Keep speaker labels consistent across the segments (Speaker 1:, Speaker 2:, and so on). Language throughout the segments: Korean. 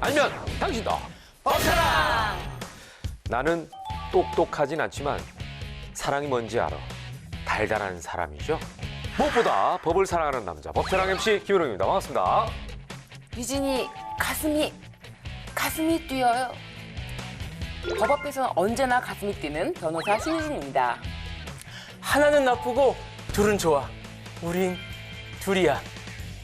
Speaker 1: 알면 당신도
Speaker 2: 법사랑!
Speaker 1: 나는 똑똑하진 않지만 사랑이 뭔지 알아. 달달한 사람이죠. 무엇보다 법을 사랑하는 남자 법사랑 MC 김은웅입니다. 반갑습니다.
Speaker 2: 유진이 가슴이 뛰어요. 법 앞에서는 언제나 가슴이 뛰는 변호사 신유진입니다.
Speaker 3: 하나는 나쁘고 둘은 좋아. 우린 둘이야.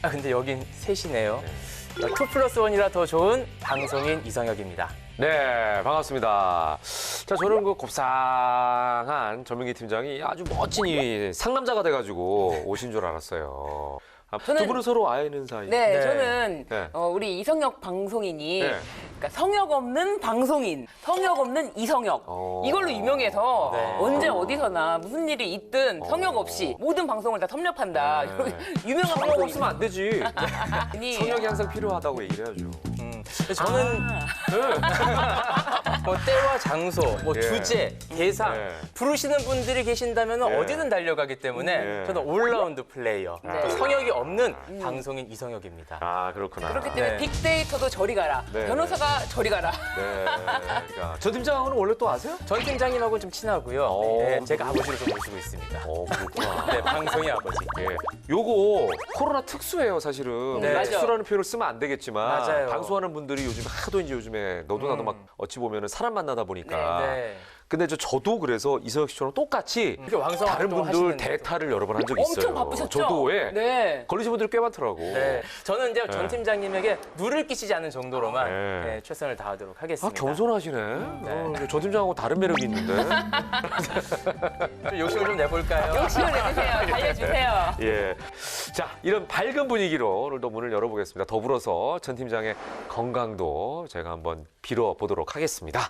Speaker 3: 근데 여긴 셋이네요. 2+1이라 더 좋은 방송인 이성혁입니다.
Speaker 1: 네, 반갑습니다. 자, 저는 그 곱상한 전민기 팀장이 아주 멋진 이 상남자가 돼가지고 오신 줄 알았어요. 두 분은 서로 아는 사이.
Speaker 2: 네,
Speaker 3: 네.
Speaker 2: 저는
Speaker 1: 네.
Speaker 2: 우리 이성혁 방송인이
Speaker 1: 네.
Speaker 2: 그러니까 성역 없는 방송인, 성역 없는 이성혁 이걸로 유명해서
Speaker 3: 네.
Speaker 2: 언제 어디서나 무슨 일이 있든 성역 없이 모든 방송을 다 섭렵한다.
Speaker 1: 네.
Speaker 2: 유명한
Speaker 1: 성역
Speaker 2: 방송인.
Speaker 1: 없으면 안 되지.
Speaker 2: 아니,
Speaker 1: 성역이 항상 필요하다고 얘기를 해야죠.
Speaker 3: 저는 뭐 때와 장소, 뭐
Speaker 1: 예.
Speaker 3: 주제, 대상
Speaker 1: 예.
Speaker 3: 부르시는 분들이 계신다면
Speaker 1: 예.
Speaker 3: 어디든 달려가기 때문에
Speaker 1: 예.
Speaker 3: 저는 올라운드 플레이어,
Speaker 2: 네.
Speaker 3: 또 성역이 없는 방송인 이성혁입니다.
Speaker 1: 아, 그렇구나.
Speaker 2: 그렇기 때문에
Speaker 3: 네.
Speaker 2: 빅데이터도 저리 가라.
Speaker 1: 네.
Speaker 2: 변호사가 저리 가라.
Speaker 1: 네. 그러니까 전 팀장은 원래 또 아세요?
Speaker 3: 전 팀장님하고는 좀 친하고요.
Speaker 1: 오.
Speaker 3: 네, 제가 아버지로 좀 모시고 있습니다.
Speaker 1: 그렇구나.
Speaker 3: 네, 방송의 아버지.
Speaker 1: 예. 요거 코로나 특수예요, 사실은.
Speaker 3: 네.
Speaker 2: 맞아.
Speaker 1: 특수라는 표현을 쓰면 안 되겠지만
Speaker 3: 맞아요.
Speaker 1: 방송하는 분들이 요즘 하도 이제 요즘에 너도 나도 막 어찌 보면은 사람 만나다 보니까.
Speaker 3: 네.
Speaker 1: 근데 저도 그래서 이성혁 씨처럼 똑같이
Speaker 3: 이렇게 왕성
Speaker 1: 다른 분들
Speaker 3: 활동하시는데도.
Speaker 1: 대타를 여러 번 한 적이 있어요.
Speaker 2: 엄청 바쁘셨죠?
Speaker 1: 저도 예.
Speaker 2: 네.
Speaker 1: 걸리신 분들이 꽤 많더라고.
Speaker 3: 네, 저는 이제 전
Speaker 1: 네.
Speaker 3: 팀장님에게 누를 끼치지 않는 정도로만
Speaker 1: 네.
Speaker 3: 네, 최선을 다하도록
Speaker 1: 아,
Speaker 3: 하겠습니다.
Speaker 1: 겸손하시네. 저 팀장하고 다른 매력이 있는데.
Speaker 3: 좀 욕심을 좀 내볼까요?
Speaker 2: 욕심을 내주세요. 달려주세요.
Speaker 1: 예. 자, 이런 밝은 분위기로 오늘도 문을 열어보겠습니다. 더불어서 전 팀장의 건강도 제가 한번 빌어보도록 하겠습니다.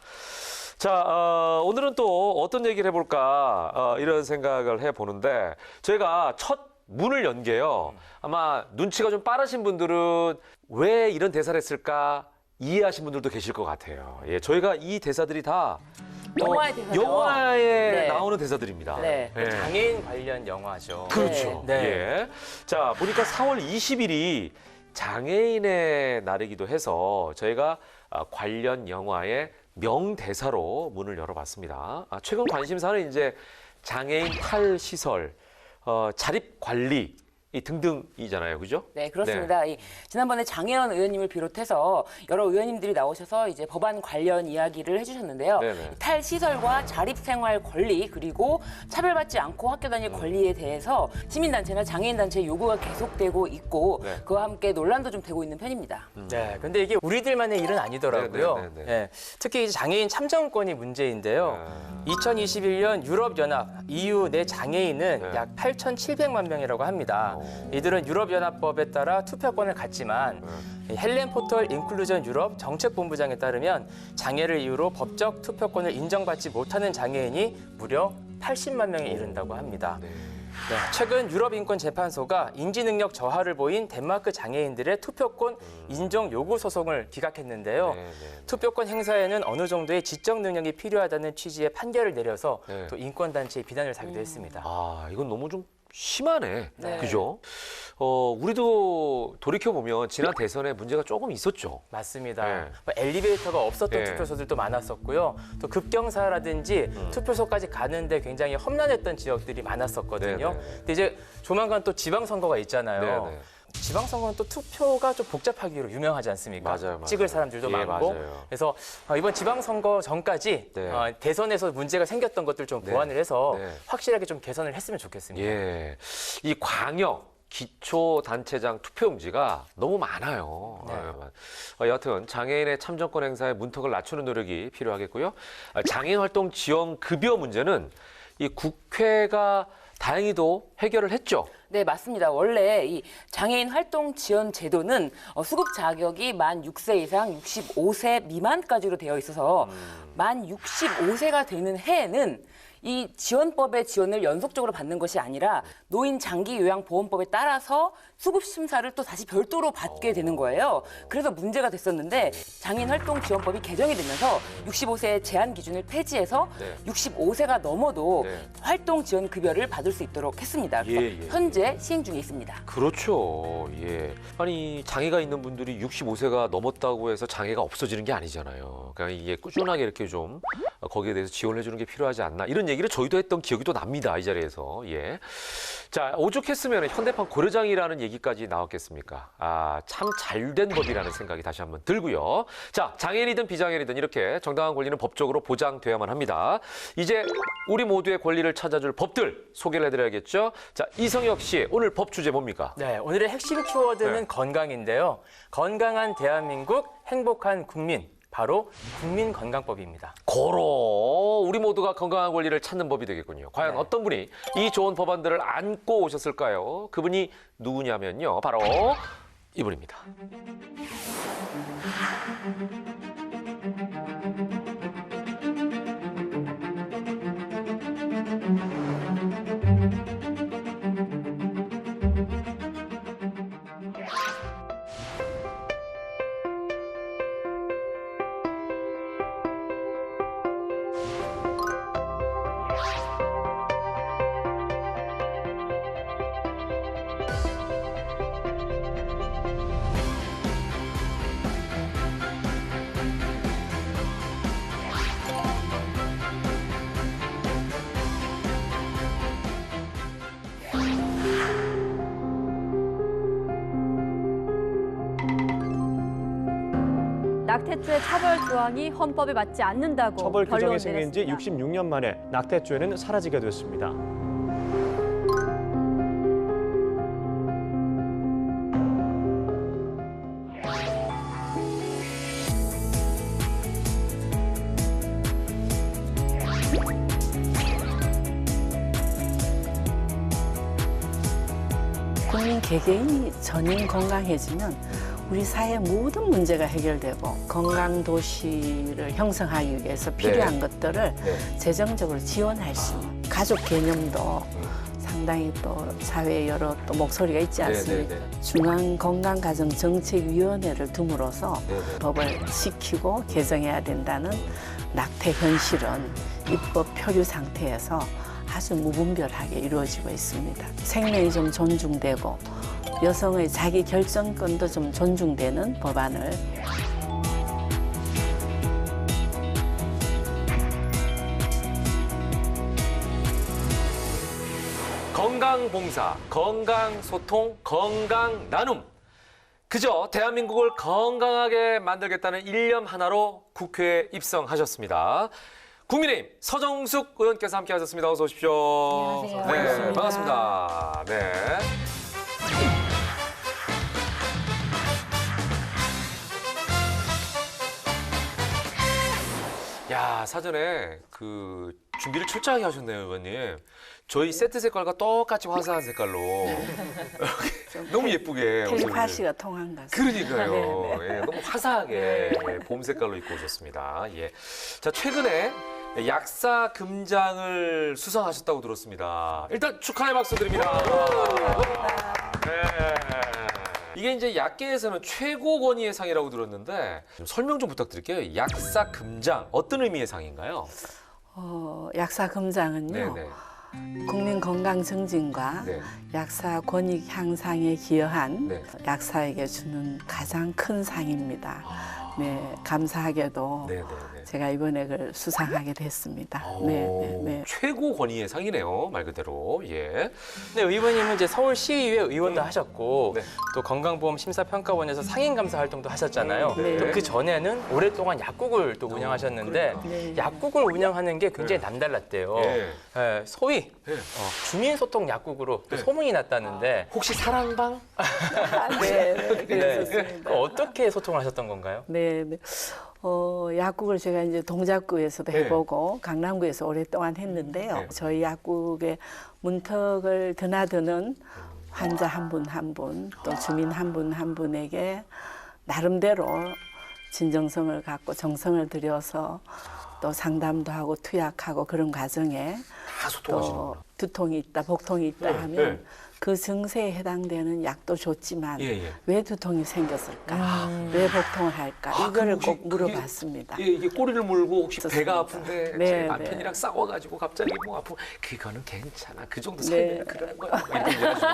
Speaker 1: 자, 오늘은 또 어떤 얘기를 해볼까 이런 생각을 해보는데 저희가 첫 문을 연 게요. 아마 눈치가 좀 빠르신 분들은 왜 이런 대사를 했을까 이해하신 분들도 계실 것 같아요. 예, 저희가 이 대사들이 다
Speaker 2: 영화의 대사죠.
Speaker 1: 영화에
Speaker 2: 네.
Speaker 1: 나오는 대사들입니다.
Speaker 2: 네.
Speaker 1: 예.
Speaker 3: 장애인 관련 영화죠.
Speaker 1: 그렇죠.
Speaker 3: 네.
Speaker 1: 예. 자, 보니까 4월 20일이 장애인의 날이기도 해서 저희가 관련 영화의 명대사로 문을 열어봤습니다. 최근 관심사는 이제 장애인 탈시설, 자립관리 이 등등이잖아요, 그죠?
Speaker 2: 네, 그렇습니다. 지난번에 장혜원 의원님을 비롯해서 여러 의원님들이 나오셔서 이제 법안 관련 이야기를 해주셨는데요.
Speaker 1: 네네.
Speaker 2: 탈시설과 자립생활 권리 그리고 차별받지 않고 학교 다닐 권리에 대해서 시민단체나 장애인단체의 요구가 계속되고 있고
Speaker 1: 네.
Speaker 2: 그와 함께 논란도 좀 되고 있는 편입니다.
Speaker 3: 네, 근데 이게 우리들만의 일은 아니더라고요.
Speaker 1: 네, 네, 네, 네.
Speaker 3: 예, 특히 이제 장애인 참정권이 문제인데요. 2021년 유럽연합 EU 내 장애인은
Speaker 1: 네.
Speaker 3: 약 8,700만 명이라고 합니다. 이들은 유럽연합법에 따라 투표권을 갖지만 이 헬렌 포털 인클루전 유럽 정책본부장에 따르면 장애를 이유로 법적 투표권을 인정받지 못하는 장애인이 무려 80만 명에 이른다고 합니다. 네, 최근 유럽인권재판소가 인지능력 저하를 보인 덴마크 장애인들의 투표권 인정 요구 소송을 기각했는데요.
Speaker 1: 네, 네.
Speaker 3: 투표권 행사에는 어느 정도의 지적 능력이 필요하다는 취지의 판결을 내려서
Speaker 1: 네.
Speaker 3: 또 인권단체의 비난을 사기도 했습니다.
Speaker 1: 아, 이건 너무 좀 심하네.
Speaker 2: 네.
Speaker 1: 그죠? 우리도 돌이켜보면 지난 대선에 문제가 조금 있었죠.
Speaker 3: 맞습니다.
Speaker 1: 네.
Speaker 3: 뭐 엘리베이터가 없었던
Speaker 1: 네.
Speaker 3: 투표소들도 많았었고요. 또 급경사라든지 투표소까지 가는데 굉장히 험난했던 지역들이 많았었거든요.
Speaker 1: 네, 네.
Speaker 3: 근데 이제 조만간 또 지방선거가 있잖아요.
Speaker 1: 네, 네.
Speaker 3: 지방선거는 또 투표가 좀 복잡하기로 유명하지 않습니까?
Speaker 1: 맞아요, 맞아요.
Speaker 3: 찍을 사람들도
Speaker 1: 예,
Speaker 3: 많고.
Speaker 1: 맞아요.
Speaker 3: 그래서 이번 지방선거 전까지
Speaker 1: 네.
Speaker 3: 대선에서 문제가 생겼던 것들 좀
Speaker 1: 네.
Speaker 3: 보완을 해서
Speaker 1: 네.
Speaker 3: 확실하게 좀 개선을 했으면 좋겠습니다.
Speaker 1: 예. 이 광역 기초단체장 투표용지가 너무 많아요. 여하튼 장애인의 참정권 행사의 문턱을 낮추는 노력이 필요하겠고요. 장애인 활동 지원 급여 문제는 이 국회가 다행히도 해결을 했죠.
Speaker 2: 네, 맞습니다. 원래 이 장애인 활동 지원 제도는 수급 자격이 만 6세 이상 65세 미만까지로 되어 있어서 만 65세가 되는 해에는 이 지원법의 지원을 연속적으로 받는 것이 아니라 노인 장기 요양보험법에 따라서 수급 심사를 또 다시 별도로 받게 되는 거예요. 그래서 문제가 됐었는데 장애인 활동 지원법이 개정이 되면서 65세 제한 기준을 폐지해서
Speaker 1: 네.
Speaker 2: 65세가 넘어도
Speaker 1: 네.
Speaker 2: 활동 지원 급여를 받을 수 있도록 했습니다. 그래서
Speaker 1: 예, 예.
Speaker 2: 현재 시행 중에 있습니다.
Speaker 1: 그렇죠. 예. 아니, 장애가 있는 분들이 65세가 넘었다고 해서 장애가 없어지는 게 아니잖아요. 그러니까 이게 꾸준하게 이렇게 좀 거기에 대해서 지원해 주는 게 필요하지 않나. 이런 얘기를 저희도 했던 기억이 또 납니다. 이 자리에서. 예. 자, 오죽했으면 현대판 고려장이라는 얘기까지 나왔겠습니까? 아, 참 잘된 법이라는 생각이 다시 한번 들고요. 자, 장애인이든 비장애인이든 이렇게 정당한 권리는 법적으로 보장돼야만 합니다. 이제 우리 모두의 권리를 찾아줄 법들 소개를 해드려야겠죠. 자, 이성혁 씨, 오늘 법 주제 뭡니까?
Speaker 3: 네, 오늘의 핵심 키워드는
Speaker 1: 네.
Speaker 3: 건강인데요. 건강한 대한민국, 행복한 국민. 바로 국민건강법입니다.
Speaker 1: 고로 우리 모두가 건강한 권리를 찾는 법이 되겠군요. 과연
Speaker 3: 네.
Speaker 1: 어떤 분이 이 좋은 법안들을 안고 오셨을까요? 그분이 누구냐면요. 바로 이분입니다.
Speaker 4: 낙태죄 처벌 조항이 헌법에 맞지 않는다고
Speaker 5: 처벌 규정이
Speaker 4: 결론
Speaker 5: 생긴 지
Speaker 4: 내렸습니다.
Speaker 5: 66년 만에 낙태죄는 사라지게 됐습니다.
Speaker 6: 국민 개개인이 전인 건강해지면 우리 사회 모든 문제가 해결되고 건강 도시를 형성하기 위해서 필요한 것들을 재정적으로 지원할 수 있는 가족 개념도 상당히 또 사회에 여러 또 목소리가 있지 않습니까? 중앙건강가정정책위원회를 둠으로써 법을 지키고 개정해야 된다는 낙태 현실은 입법 표류 상태에서 아주 무분별하게 이루어지고 있습니다. 생명이 좀 존중되고 여성의 자기 결정권도 좀 존중되는 법안을
Speaker 1: 건강봉사, 건강소통, 건강나눔. 그저 대한민국을 건강하게 만들겠다는 일념 하나로 국회에 입성하셨습니다. 국민의힘 서정숙 의원께서 함께하셨습니다. 어서 오십시오.
Speaker 6: 안녕하세요.
Speaker 1: 네,
Speaker 6: 반갑습니다.
Speaker 1: 반갑습니다. 네. 야, 사전에 그 준비를 철저하게 하셨네요, 의원님. 저희 세트 색깔과 똑같이 화사한 색깔로 너무 예쁘게
Speaker 6: 텔레파시가 통한 것 같습니다.
Speaker 1: 그러니까요. 예, 너무 화사하게 예, 봄 색깔로 입고 오셨습니다. 예. 자, 최근에 약사 금장을 수상하셨다고 들었습니다. 일단 축하의 박수 드립니다. 네. 이게 이제 약계에서는 최고 권위의 상이라고 들었는데 좀 설명 좀 부탁드릴게요. 약사 금장 어떤 의미의 상인가요?
Speaker 6: 약사 금장은요.
Speaker 1: 네네.
Speaker 6: 국민 건강 증진과
Speaker 1: 네.
Speaker 6: 약사 권익 향상에 기여한
Speaker 1: 네.
Speaker 6: 약사에게 주는 가장 큰 상입니다. 네, 감사하게도
Speaker 1: 네네네.
Speaker 6: 제가 이번에 그걸 수상하게 됐습니다.
Speaker 1: 오,
Speaker 6: 네, 네, 네.
Speaker 1: 최고 권위의 상이네요, 말 그대로. 예.
Speaker 3: 네, 의원님은 이제 서울시의회 의원도 하셨고
Speaker 1: 네.
Speaker 3: 또 건강보험심사평가원에서 상임감사 활동도 하셨잖아요.
Speaker 1: 네.
Speaker 3: 또 그 전에는 오랫동안 약국을 또 운영하셨는데
Speaker 6: 네.
Speaker 3: 약국을 운영하는 게 굉장히 남달랐대요.
Speaker 1: 예.
Speaker 3: 예, 소위
Speaker 1: 예.
Speaker 3: 주민소통 약국으로 또 소문이 났다는데
Speaker 1: 혹시 사랑방?
Speaker 6: 네, 네,
Speaker 3: 네,
Speaker 6: 그랬었습니다.
Speaker 3: 어떻게 소통하셨던 건가요?
Speaker 6: 네, 네. 약국을 제가 이제 동작구에서도
Speaker 1: 네.
Speaker 6: 해보고 강남구에서 오랫동안 했는데요.
Speaker 1: 네.
Speaker 6: 저희 약국의 문턱을 드나드는 환자 한 분 한 분, 또 주민 한 분 한 분에게 나름대로 진정성을 갖고 정성을 들여서 또 상담도 하고 투약하고 그런 과정에
Speaker 1: 다 소통하시는구나.
Speaker 6: 또 두통이 있다, 복통이 있다
Speaker 1: 네,
Speaker 6: 하면
Speaker 1: 네.
Speaker 6: 그 증세에 해당되는 약도 줬지만
Speaker 1: 예, 예.
Speaker 6: 왜 두통이 생겼을까? 왜 복통을 할까?
Speaker 1: 아,
Speaker 6: 이거를
Speaker 1: 그럼
Speaker 6: 꼭
Speaker 1: 혹시
Speaker 6: 물어봤습니다.
Speaker 1: 예, 이게 꼬리를 물고 혹시
Speaker 6: 좋습니다.
Speaker 1: 배가 아픈데
Speaker 6: 네,
Speaker 1: 제
Speaker 6: 네.
Speaker 1: 남편이랑 싸워가지고 갑자기 뭐 아프고 그거는 괜찮아. 그 정도
Speaker 6: 네.
Speaker 1: 살면 그런 거야. 뭐 이렇게 얘기하시고.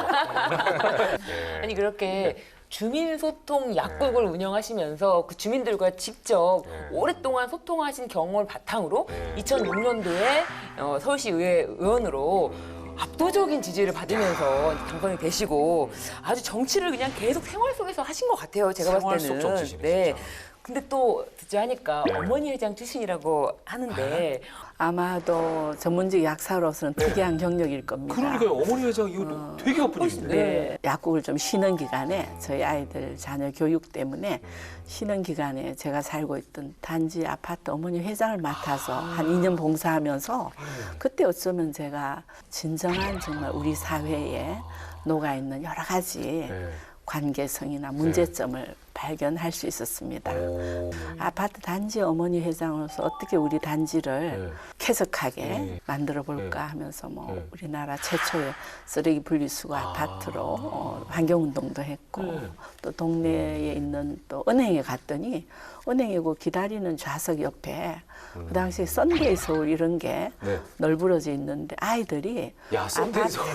Speaker 1: 예.
Speaker 2: 아니 그렇게 주민소통 약국을 운영하시면서 그 주민들과 직접
Speaker 1: 네.
Speaker 2: 오랫동안 소통하신 경험을 바탕으로
Speaker 1: 네.
Speaker 2: 2006년도에 서울시 의회 의원으로 압도적인 지지를 받으면서 당선이 되시고 아주 정치를 그냥 계속 생활 속에서 하신 것 같아요. 제가 봤을
Speaker 1: 생활
Speaker 2: 때는.
Speaker 1: 속 정치시네,
Speaker 2: 네.
Speaker 1: 진짜.
Speaker 2: 근데 또 듣자 하니까
Speaker 1: 네.
Speaker 2: 어머니 회장 출신이라고 하는데
Speaker 6: 아마도 전문직 약사로서는 특이한 경력일 겁니다.
Speaker 1: 그러니까요. 어머니 회장 이거 되게 바쁜 일인데.
Speaker 6: 네, 약국을 좀 쉬는 기간에 저희 아이들 자녀 교육 때문에 쉬는 기간에 제가 살고 있던 단지 아파트 어머니 회장을 맡아서 한 2년 봉사하면서 그때 어쩌면 제가 진정한 정말 우리 사회에 녹아 있는 여러 가지
Speaker 1: 네.
Speaker 6: 관계성이나 문제점을 발견할 수 있었습니다.
Speaker 1: 오.
Speaker 6: 아파트 단지 어머니 회장으로서 어떻게 우리 단지를
Speaker 1: 네.
Speaker 6: 쾌적하게
Speaker 1: 네.
Speaker 6: 만들어 볼까 하면서 뭐
Speaker 1: 네.
Speaker 6: 우리나라 최초의 쓰레기 분리수거 아파트로 환경운동도 했고
Speaker 1: 네.
Speaker 6: 또 동네에 있는 또 은행에 갔더니 은행에 그 기다리는 좌석 옆에 그 당시에 썬데이 서울 이런 게
Speaker 1: 네.
Speaker 6: 널브러져 있는데 아이들이
Speaker 1: 야, 썬데이 서울.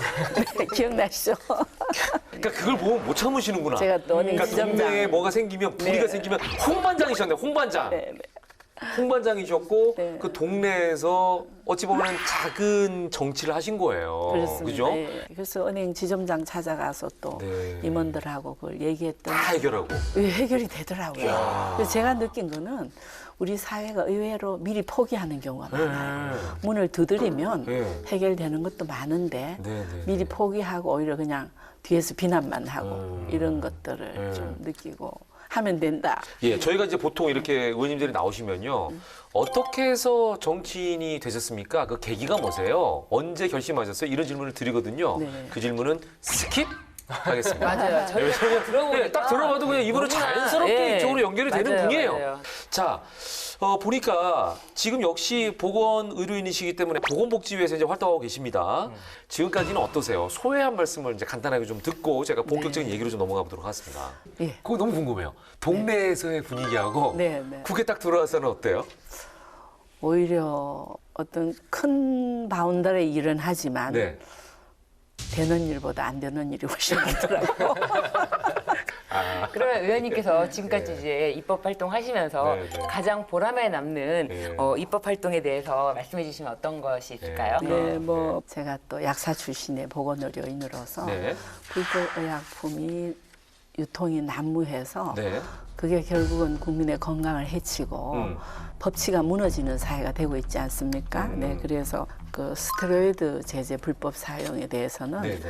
Speaker 6: 네, 기억나시죠?
Speaker 1: 그러니까 그걸 보면 못 참으시는구나.
Speaker 6: 제가 또 은행
Speaker 1: 그러니까
Speaker 6: 지점장.
Speaker 1: 동네에 뭐가 생기면 불이가
Speaker 6: 네.
Speaker 1: 생기면 홍반장이셨네. 홍반장.
Speaker 6: 네, 네.
Speaker 1: 홍반장이셨고
Speaker 6: 네.
Speaker 1: 그 동네에서 어찌 보면 작은 정치를 하신 거예요.
Speaker 6: 그렇습니다.
Speaker 1: 그죠?
Speaker 6: 네. 그래서 은행 지점장 찾아가서 또
Speaker 1: 네.
Speaker 6: 임원들하고 그걸 얘기했더니
Speaker 1: 다 해결하고.
Speaker 6: 해결이 되더라고요. 그래서 제가 느낀 거는 우리 사회가 의외로 미리 포기하는 경우가 많아요. 문을 두드리면
Speaker 1: 네.
Speaker 6: 해결되는 것도 많은데
Speaker 1: 네, 네,
Speaker 6: 미리
Speaker 1: 네.
Speaker 6: 포기하고 오히려 그냥 뒤에서 비난만 하고 이런 것들을
Speaker 1: 네.
Speaker 6: 좀 느끼고 하면 된다.
Speaker 1: 예, 저희가 이제 보통 이렇게 의원님들이 나오시면요. 어떻게 해서 정치인이 되셨습니까? 그 계기가 뭐세요? 언제 결심하셨어요? 이런 질문을 드리거든요.
Speaker 6: 네.
Speaker 1: 그 질문은 스킵 하겠습니다.
Speaker 2: 맞아요. 저희가 들어보니까
Speaker 1: 예, 딱 들어봐도 그냥 입으로
Speaker 2: 너무나,
Speaker 1: 자연스럽게
Speaker 2: 예.
Speaker 1: 이쪽으로 연결이 되는
Speaker 2: 맞아요,
Speaker 1: 분이에요.
Speaker 2: 맞아요.
Speaker 1: 자, 보니까 지금 역시 보건의료인이시기 때문에 보건복지위에서 이제 활동하고 계십니다. 지금까지는 어떠세요? 소회한 말씀을 이제 간단하게 좀 듣고 제가 본격적인 얘기로 좀 넘어가 보도록 하겠습니다.
Speaker 6: 예.
Speaker 1: 그거 너무 궁금해요. 동네에서의 분위기하고
Speaker 6: 네, 네.
Speaker 1: 국회 딱 들어와서는 어때요?
Speaker 6: 오히려 어떤 큰 바운더리의 일은 하지만
Speaker 1: 네.
Speaker 6: 되는 일보다 안 되는 일이 훨씬 많더라고요.
Speaker 2: 그러면 의원님께서 지금까지 이제 입법 활동하시면서
Speaker 1: 네, 네.
Speaker 2: 가장 보람에 남는
Speaker 1: 네.
Speaker 2: 입법 활동에 대해서 말씀해 주시면 어떤 것이 있을까요?
Speaker 6: 네, 뭐 제가 또 약사 출신의 보건의료인으로서
Speaker 1: 네.
Speaker 6: 불법의약품이 유통이 난무해서
Speaker 1: 네.
Speaker 6: 그게 결국은 국민의 건강을 해치고 법치가 무너지는 사회가 되고 있지 않습니까? 네, 그래서 그 스테로이드 제제 불법 사용에 대해서는
Speaker 1: 네, 네.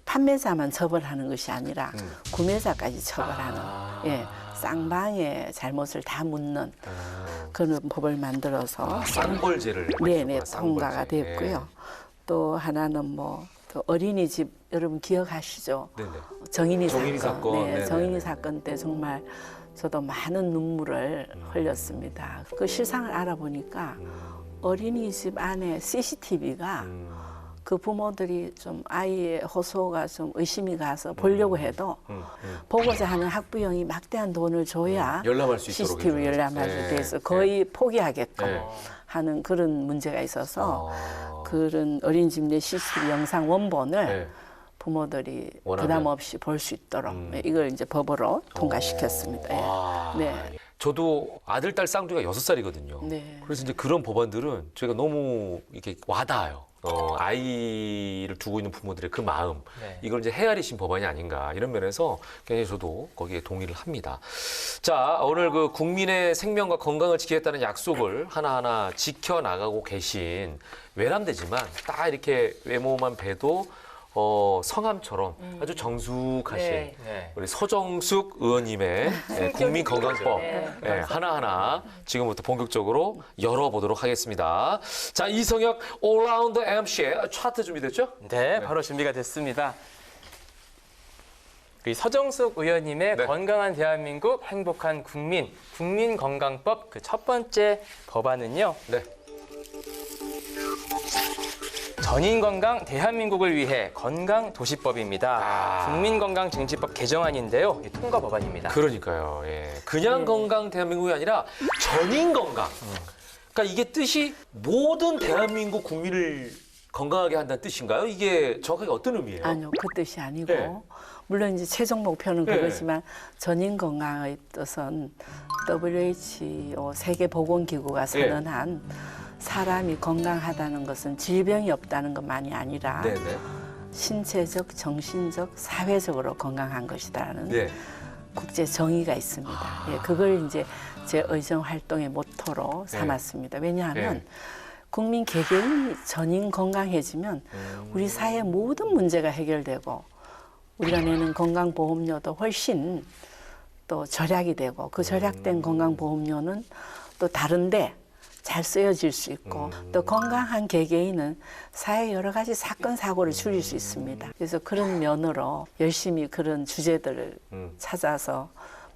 Speaker 6: 판매자만 처벌하는 것이 아니라 구매자까지 처벌하는 예, 쌍방의 잘못을 다 묻는 그런 법을 만들어서
Speaker 1: 쌍벌제를
Speaker 6: 네네
Speaker 1: 하셨구나,
Speaker 6: 통과가
Speaker 1: 쌍벌제.
Speaker 6: 됐고요. 또 하나는 뭐 또 어린이집 여러분 기억하시죠?
Speaker 1: 네, 네.
Speaker 6: 정인이
Speaker 1: 정인이 사건.
Speaker 6: 네,
Speaker 1: 네네네.
Speaker 6: 정인이 사건 때 정말 저도 많은 눈물을 흘렸습니다. 그 실상을 알아보니까 어린이집 안에 CCTV가 그 부모들이 좀 아이의 호소가 좀 의심이 가서 보려고 해도 보고자 하는 학부형이 막대한 돈을 줘야
Speaker 1: 열람할 수 있도록
Speaker 6: CCTV
Speaker 1: 해주는
Speaker 6: 열람할
Speaker 1: 거죠.
Speaker 6: 수
Speaker 1: 네,
Speaker 6: 돼서 거의 포기하게끔
Speaker 1: 네.
Speaker 6: 하는 그런 문제가 있어서
Speaker 1: 아.
Speaker 6: 그런 어린이집 내 CCTV 영상 원본을
Speaker 1: 네.
Speaker 6: 부모들이
Speaker 1: 원하면.
Speaker 6: 부담 없이 볼 수 있도록 이걸 이제 법으로 통과시켰습니다. 예.
Speaker 1: 와.
Speaker 6: 네.
Speaker 1: 저도 아들, 딸 쌍둥이가 6살이거든요.
Speaker 6: 네.
Speaker 1: 그래서 이제 그런 법안들은 저희가 너무 이렇게 와닿아요. 아이를 두고 있는 부모들의 그 마음,
Speaker 3: 네.
Speaker 1: 이걸 이제 헤아리신 법안이 아닌가 이런 면에서 굉장히 저도 거기에 동의를 합니다. 자, 오늘 그 국민의 생명과 건강을 지키겠다는 약속을 하나하나 지켜나가고 계신 외람되지만 딱 이렇게 외모만 봬도 성함처럼 아주 정숙하신
Speaker 2: 네.
Speaker 3: 네.
Speaker 1: 우리 서정숙 의원님의 국민건강법
Speaker 2: 네.
Speaker 1: 하나하나 지금부터 본격적으로 열어보도록 하겠습니다. 자, 이성혁 올라운드 MC의 차트 준비됐죠?
Speaker 3: 네, 바로 준비가 됐습니다. 우리 서정숙 의원님의
Speaker 1: 네.
Speaker 3: 건강한 대한민국 행복한 국민건강법 그 첫 번째 법안은요.
Speaker 1: 네.
Speaker 3: 전인건강 대한민국을 위해 건강도시법입니다. 국민건강증진법 개정안인데요. 이 통과 법안입니다.
Speaker 1: 그러니까요. 예. 그냥 건강 대한민국이 아니라 전인 건강. 그러니까 이게 뜻이 모든 대한민국 국민을 건강하게 한다는 뜻인가요? 이게 정확하게 어떤 의미예요?
Speaker 6: 아니요, 그 뜻이 아니고
Speaker 1: 네.
Speaker 6: 물론 이제 최종 목표는
Speaker 1: 네.
Speaker 6: 그거지만 전인 건강의 뜻은 WHO 세계보건기구가 선언한 사람이 건강하다는 것은 질병이 없다는 것만이 아니라
Speaker 1: 네네.
Speaker 6: 신체적, 정신적, 사회적으로 건강한 것이다라는
Speaker 1: 네.
Speaker 6: 국제 정의가 있습니다. 예, 그걸 이제 제 의정 활동의 모토로 삼았습니다. 왜냐하면
Speaker 1: 네.
Speaker 6: 국민 개개인이 전인 건강해지면 우리 사회의 모든 문제가 해결되고 우리가 내는 건강보험료도 훨씬 또 절약이 되고 그 절약된 건강보험료는 또 다른데 잘 쓰여질 수 있고 또 건강한 개개인은 사회 여러 가지 사건 사고를 줄일 수 있습니다. 그래서 그런 면으로 열심히 그런 주제들을 찾아서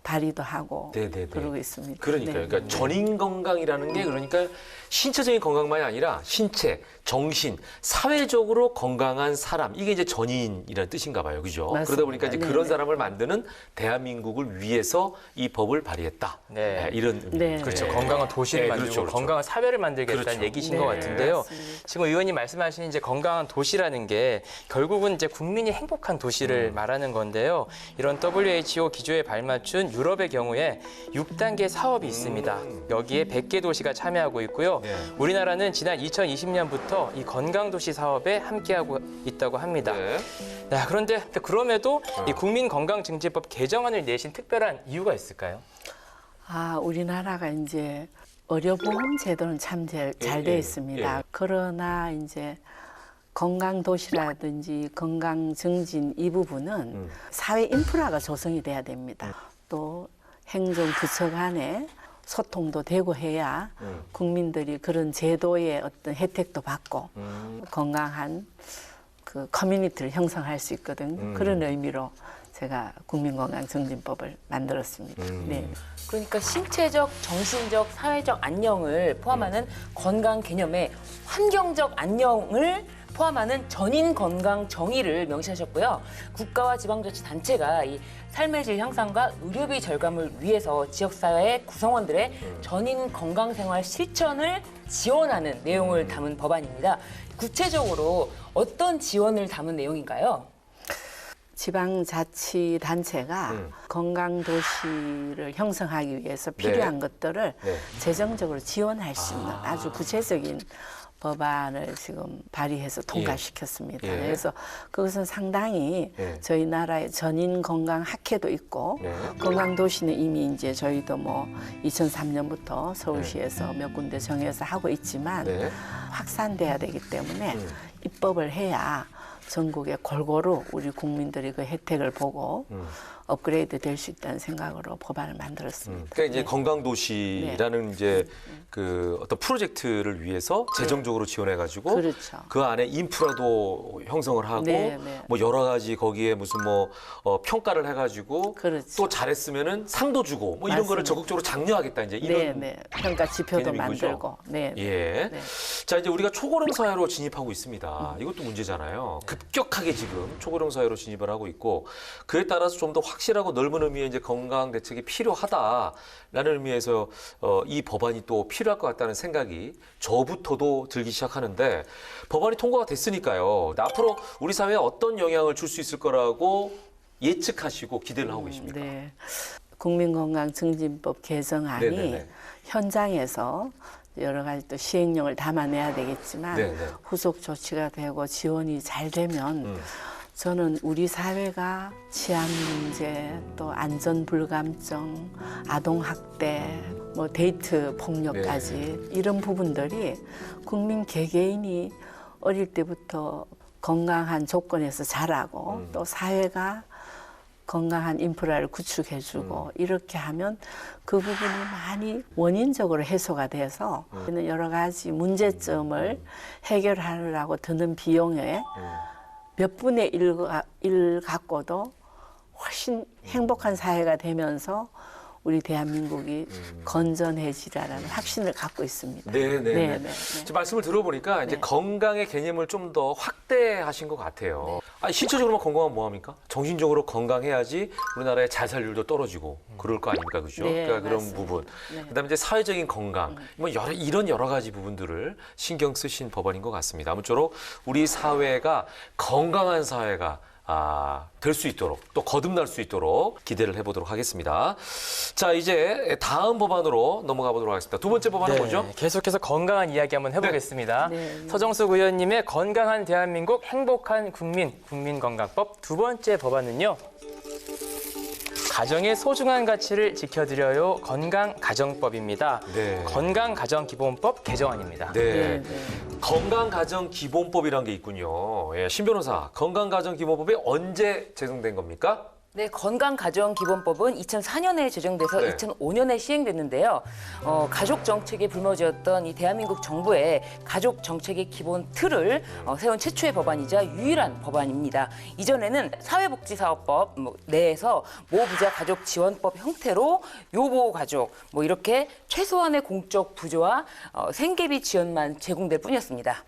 Speaker 6: 발의도 하고
Speaker 1: 네네네.
Speaker 6: 그러고 있습니다.
Speaker 1: 그러니까요.
Speaker 6: 네.
Speaker 1: 그러니까 전인 건강이라는 게 그러니까 신체적인 건강만이 아니라 신체, 정신, 사회적으로 건강한 사람 이게 이제 전인이라는 뜻인가 봐요. 그죠?
Speaker 6: 맞습니다.
Speaker 1: 그러다 보니까 이제
Speaker 6: 네네.
Speaker 1: 그런 사람을 만드는 대한민국을 위해서 이 법을 발의했다.
Speaker 3: 네.
Speaker 1: 이런 의미.
Speaker 6: 네.
Speaker 3: 그렇죠.
Speaker 1: 네.
Speaker 3: 건강한 도시를
Speaker 1: 네,
Speaker 3: 만들고
Speaker 1: 그렇죠, 그렇죠.
Speaker 3: 건강한 사회를 만들겠다는
Speaker 1: 그렇죠.
Speaker 3: 얘기신
Speaker 6: 네,
Speaker 3: 것 같은데요.
Speaker 6: 맞습니다.
Speaker 3: 지금 의원님 말씀하신 이제 건강한 도시라는 게 결국은 이제 국민이 행복한 도시를 말하는 건데요. 이런 WHO 기조에 발맞춘 유럽의 경우에 6단계 사업이 있습니다. 여기에 100개 도시가 참여하고 있고요.
Speaker 1: 네.
Speaker 3: 우리나라는 지난 2020년부터 이 건강도시 사업에 함께하고 있다고 합니다.
Speaker 1: 네.
Speaker 3: 야, 그런데 그럼에도 이 국민건강증진법 개정안을 내신 특별한 이유가 있을까요?
Speaker 6: 아, 우리나라가 이제 의료보험 제도는 참 잘 돼 있습니다.
Speaker 1: 예.
Speaker 6: 그러나 이제 건강도시라든지 건강증진 이 부분은 사회 인프라가 조성이 돼야 됩니다. 또 행정부처 간에 소통도 되고 해야 국민들이 그런 제도의 어떤 혜택도 받고 건강한 그 커뮤니티를 형성할 수 있거든요. 그런 의미로 제가 국민건강증진법을 만들었습니다. 네.
Speaker 2: 그러니까 신체적, 정신적, 사회적 안녕을 포함하는 건강 개념에 환경적 안녕을 포함하는 전인 건강 정의를 명시하셨고요. 국가와 지방자치단체가 이 삶의 질 향상과 의료비 절감을 위해서 지역사회 구성원들의 전인 건강생활 실천을 지원하는 내용을 담은 법안입니다. 구체적으로 어떤 지원을 담은 내용인가요?
Speaker 6: 지방자치단체가 건강도시를 형성하기 위해서 필요한 것들을
Speaker 1: 네.
Speaker 6: 재정적으로 지원할 수 있는 아주 구체적인 법안을 지금 발의해서 통과시켰습니다.
Speaker 1: 예.
Speaker 6: 그래서 그것은 상당히
Speaker 1: 예.
Speaker 6: 저희 나라의 전인 건강 학회도 있고
Speaker 1: 네.
Speaker 6: 건강도시는 이미 이제 저희도 뭐 2003년부터 서울시에서 몇 군데 정해서 하고 있지만
Speaker 1: 네.
Speaker 6: 확산돼야 되기 때문에 입법을 해야 전국에 골고루 우리 국민들이 그 혜택을 보고 업그레이드 될 수 있다는 생각으로 법안을 만들었습니다.
Speaker 1: 그러니까 이제 건강도시라는 이제 그 어떤 프로젝트를 위해서 재정적으로 지원해가지고
Speaker 6: 그렇죠.
Speaker 1: 그 안에 인프라도 형성을 하고
Speaker 6: 네, 네.
Speaker 1: 뭐 여러 가지 거기에 무슨 뭐 평가를 해가지고
Speaker 6: 그렇죠.
Speaker 1: 또 잘했으면은 상도 주고 뭐 이런 거를
Speaker 6: 맞습니다.
Speaker 1: 적극적으로 장려하겠다 이제 이런
Speaker 6: 네, 네. 평가 지표도
Speaker 1: 개념인 거죠?
Speaker 6: 만들고. 네.
Speaker 1: 예.
Speaker 6: 네.
Speaker 1: 자, 이제 우리가 초고령 사회로 진입하고 있습니다. 이것도 문제잖아요. 급격하게 지금 초고령 사회로 진입을 하고 있고 그에 따라서 좀 더 확실하고 넓은 의미의 이제 건강 대책이 필요하다라는 의미에서 이 법안이 또 필요할 것 같다는 생각이 저부터도 들기 시작하는데 법안이 통과가 됐으니까요. 앞으로 우리 사회에 어떤 영향을 줄 수 있을 거라고 예측하시고 기대를 하고 계십니까?
Speaker 6: 네. 국민건강증진법 개정안이
Speaker 1: 네네네.
Speaker 6: 현장에서 여러 가지 또 시행령을 담아내야 되겠지만
Speaker 1: 네네.
Speaker 6: 후속 조치가 되고 지원이 잘 되면 저는 우리 사회가 치안 문제, 또 안전 불감증, 아동 학대, 뭐 데이트 폭력까지 이런 부분들이 국민 개개인이 어릴 때부터 건강한 조건에서 자라고 또 사회가 건강한 인프라를 구축해주고 이렇게 하면 그 부분이 많이 원인적으로 해소가 돼서 여러 가지 문제점을 해결하려고 드는 비용에 몇 분의 일 갖고도 훨씬 행복한 사회가 되면서 우리 대한민국이 건전해지라는 확신을 갖고 있습니다.
Speaker 1: 네네. 지금 말씀을 들어보니까 이제
Speaker 6: 네.
Speaker 1: 건강의 개념을 좀 더 확대하신 것 같아요. 아니, 신체적으로만 건강하면 뭐합니까? 정신적으로 건강해야지 우리나라의 자살률도 떨어지고 그럴 거 아닙니까, 그죠?
Speaker 6: 네,
Speaker 1: 그러니까 그런
Speaker 6: 맞습니다.
Speaker 1: 부분.
Speaker 6: 네.
Speaker 1: 그다음에 이제 사회적인 건강, 뭐 이런 여러 가지 부분들을 신경 쓰신 법안인 것 같습니다. 아무쪼록 우리 사회가 건강한 사회가 될 수 있도록 또 거듭날 수 있도록 기대를 해보도록 하겠습니다. 자, 이제 다음 법안으로 넘어가 보도록 하겠습니다. 두 번째 법안은 뭐죠?
Speaker 3: 계속해서 건강한 이야기 한번 해보겠습니다.
Speaker 6: 네.
Speaker 3: 서정숙 의원님의 건강한 대한민국 행복한 국민건강법 두 번째 법안은요. 가정의 소중한 가치를 지켜드려요 건강가정법입니다.
Speaker 1: 네.
Speaker 3: 건강가정기본법 개정안입니다.
Speaker 1: 네. 건강가정기본법이라는 게 있군요. 예, 신 변호사, 건강가정기본법이 언제 제정된 겁니까?
Speaker 2: 네, 건강가정기본법은 2004년에 제정돼서
Speaker 1: 네.
Speaker 2: 2005년에 시행됐는데요. 가족 정책에 불모지였던 이 대한민국 정부의 가족 정책의 기본 틀을 세운 최초의 법안이자 유일한 법안입니다. 이전에는 사회복지사업법 내에서 모부자 가족 지원법 형태로 요보가족 이렇게 최소한의 공적 부조와 생계비 지원만 제공될 뿐이었습니다.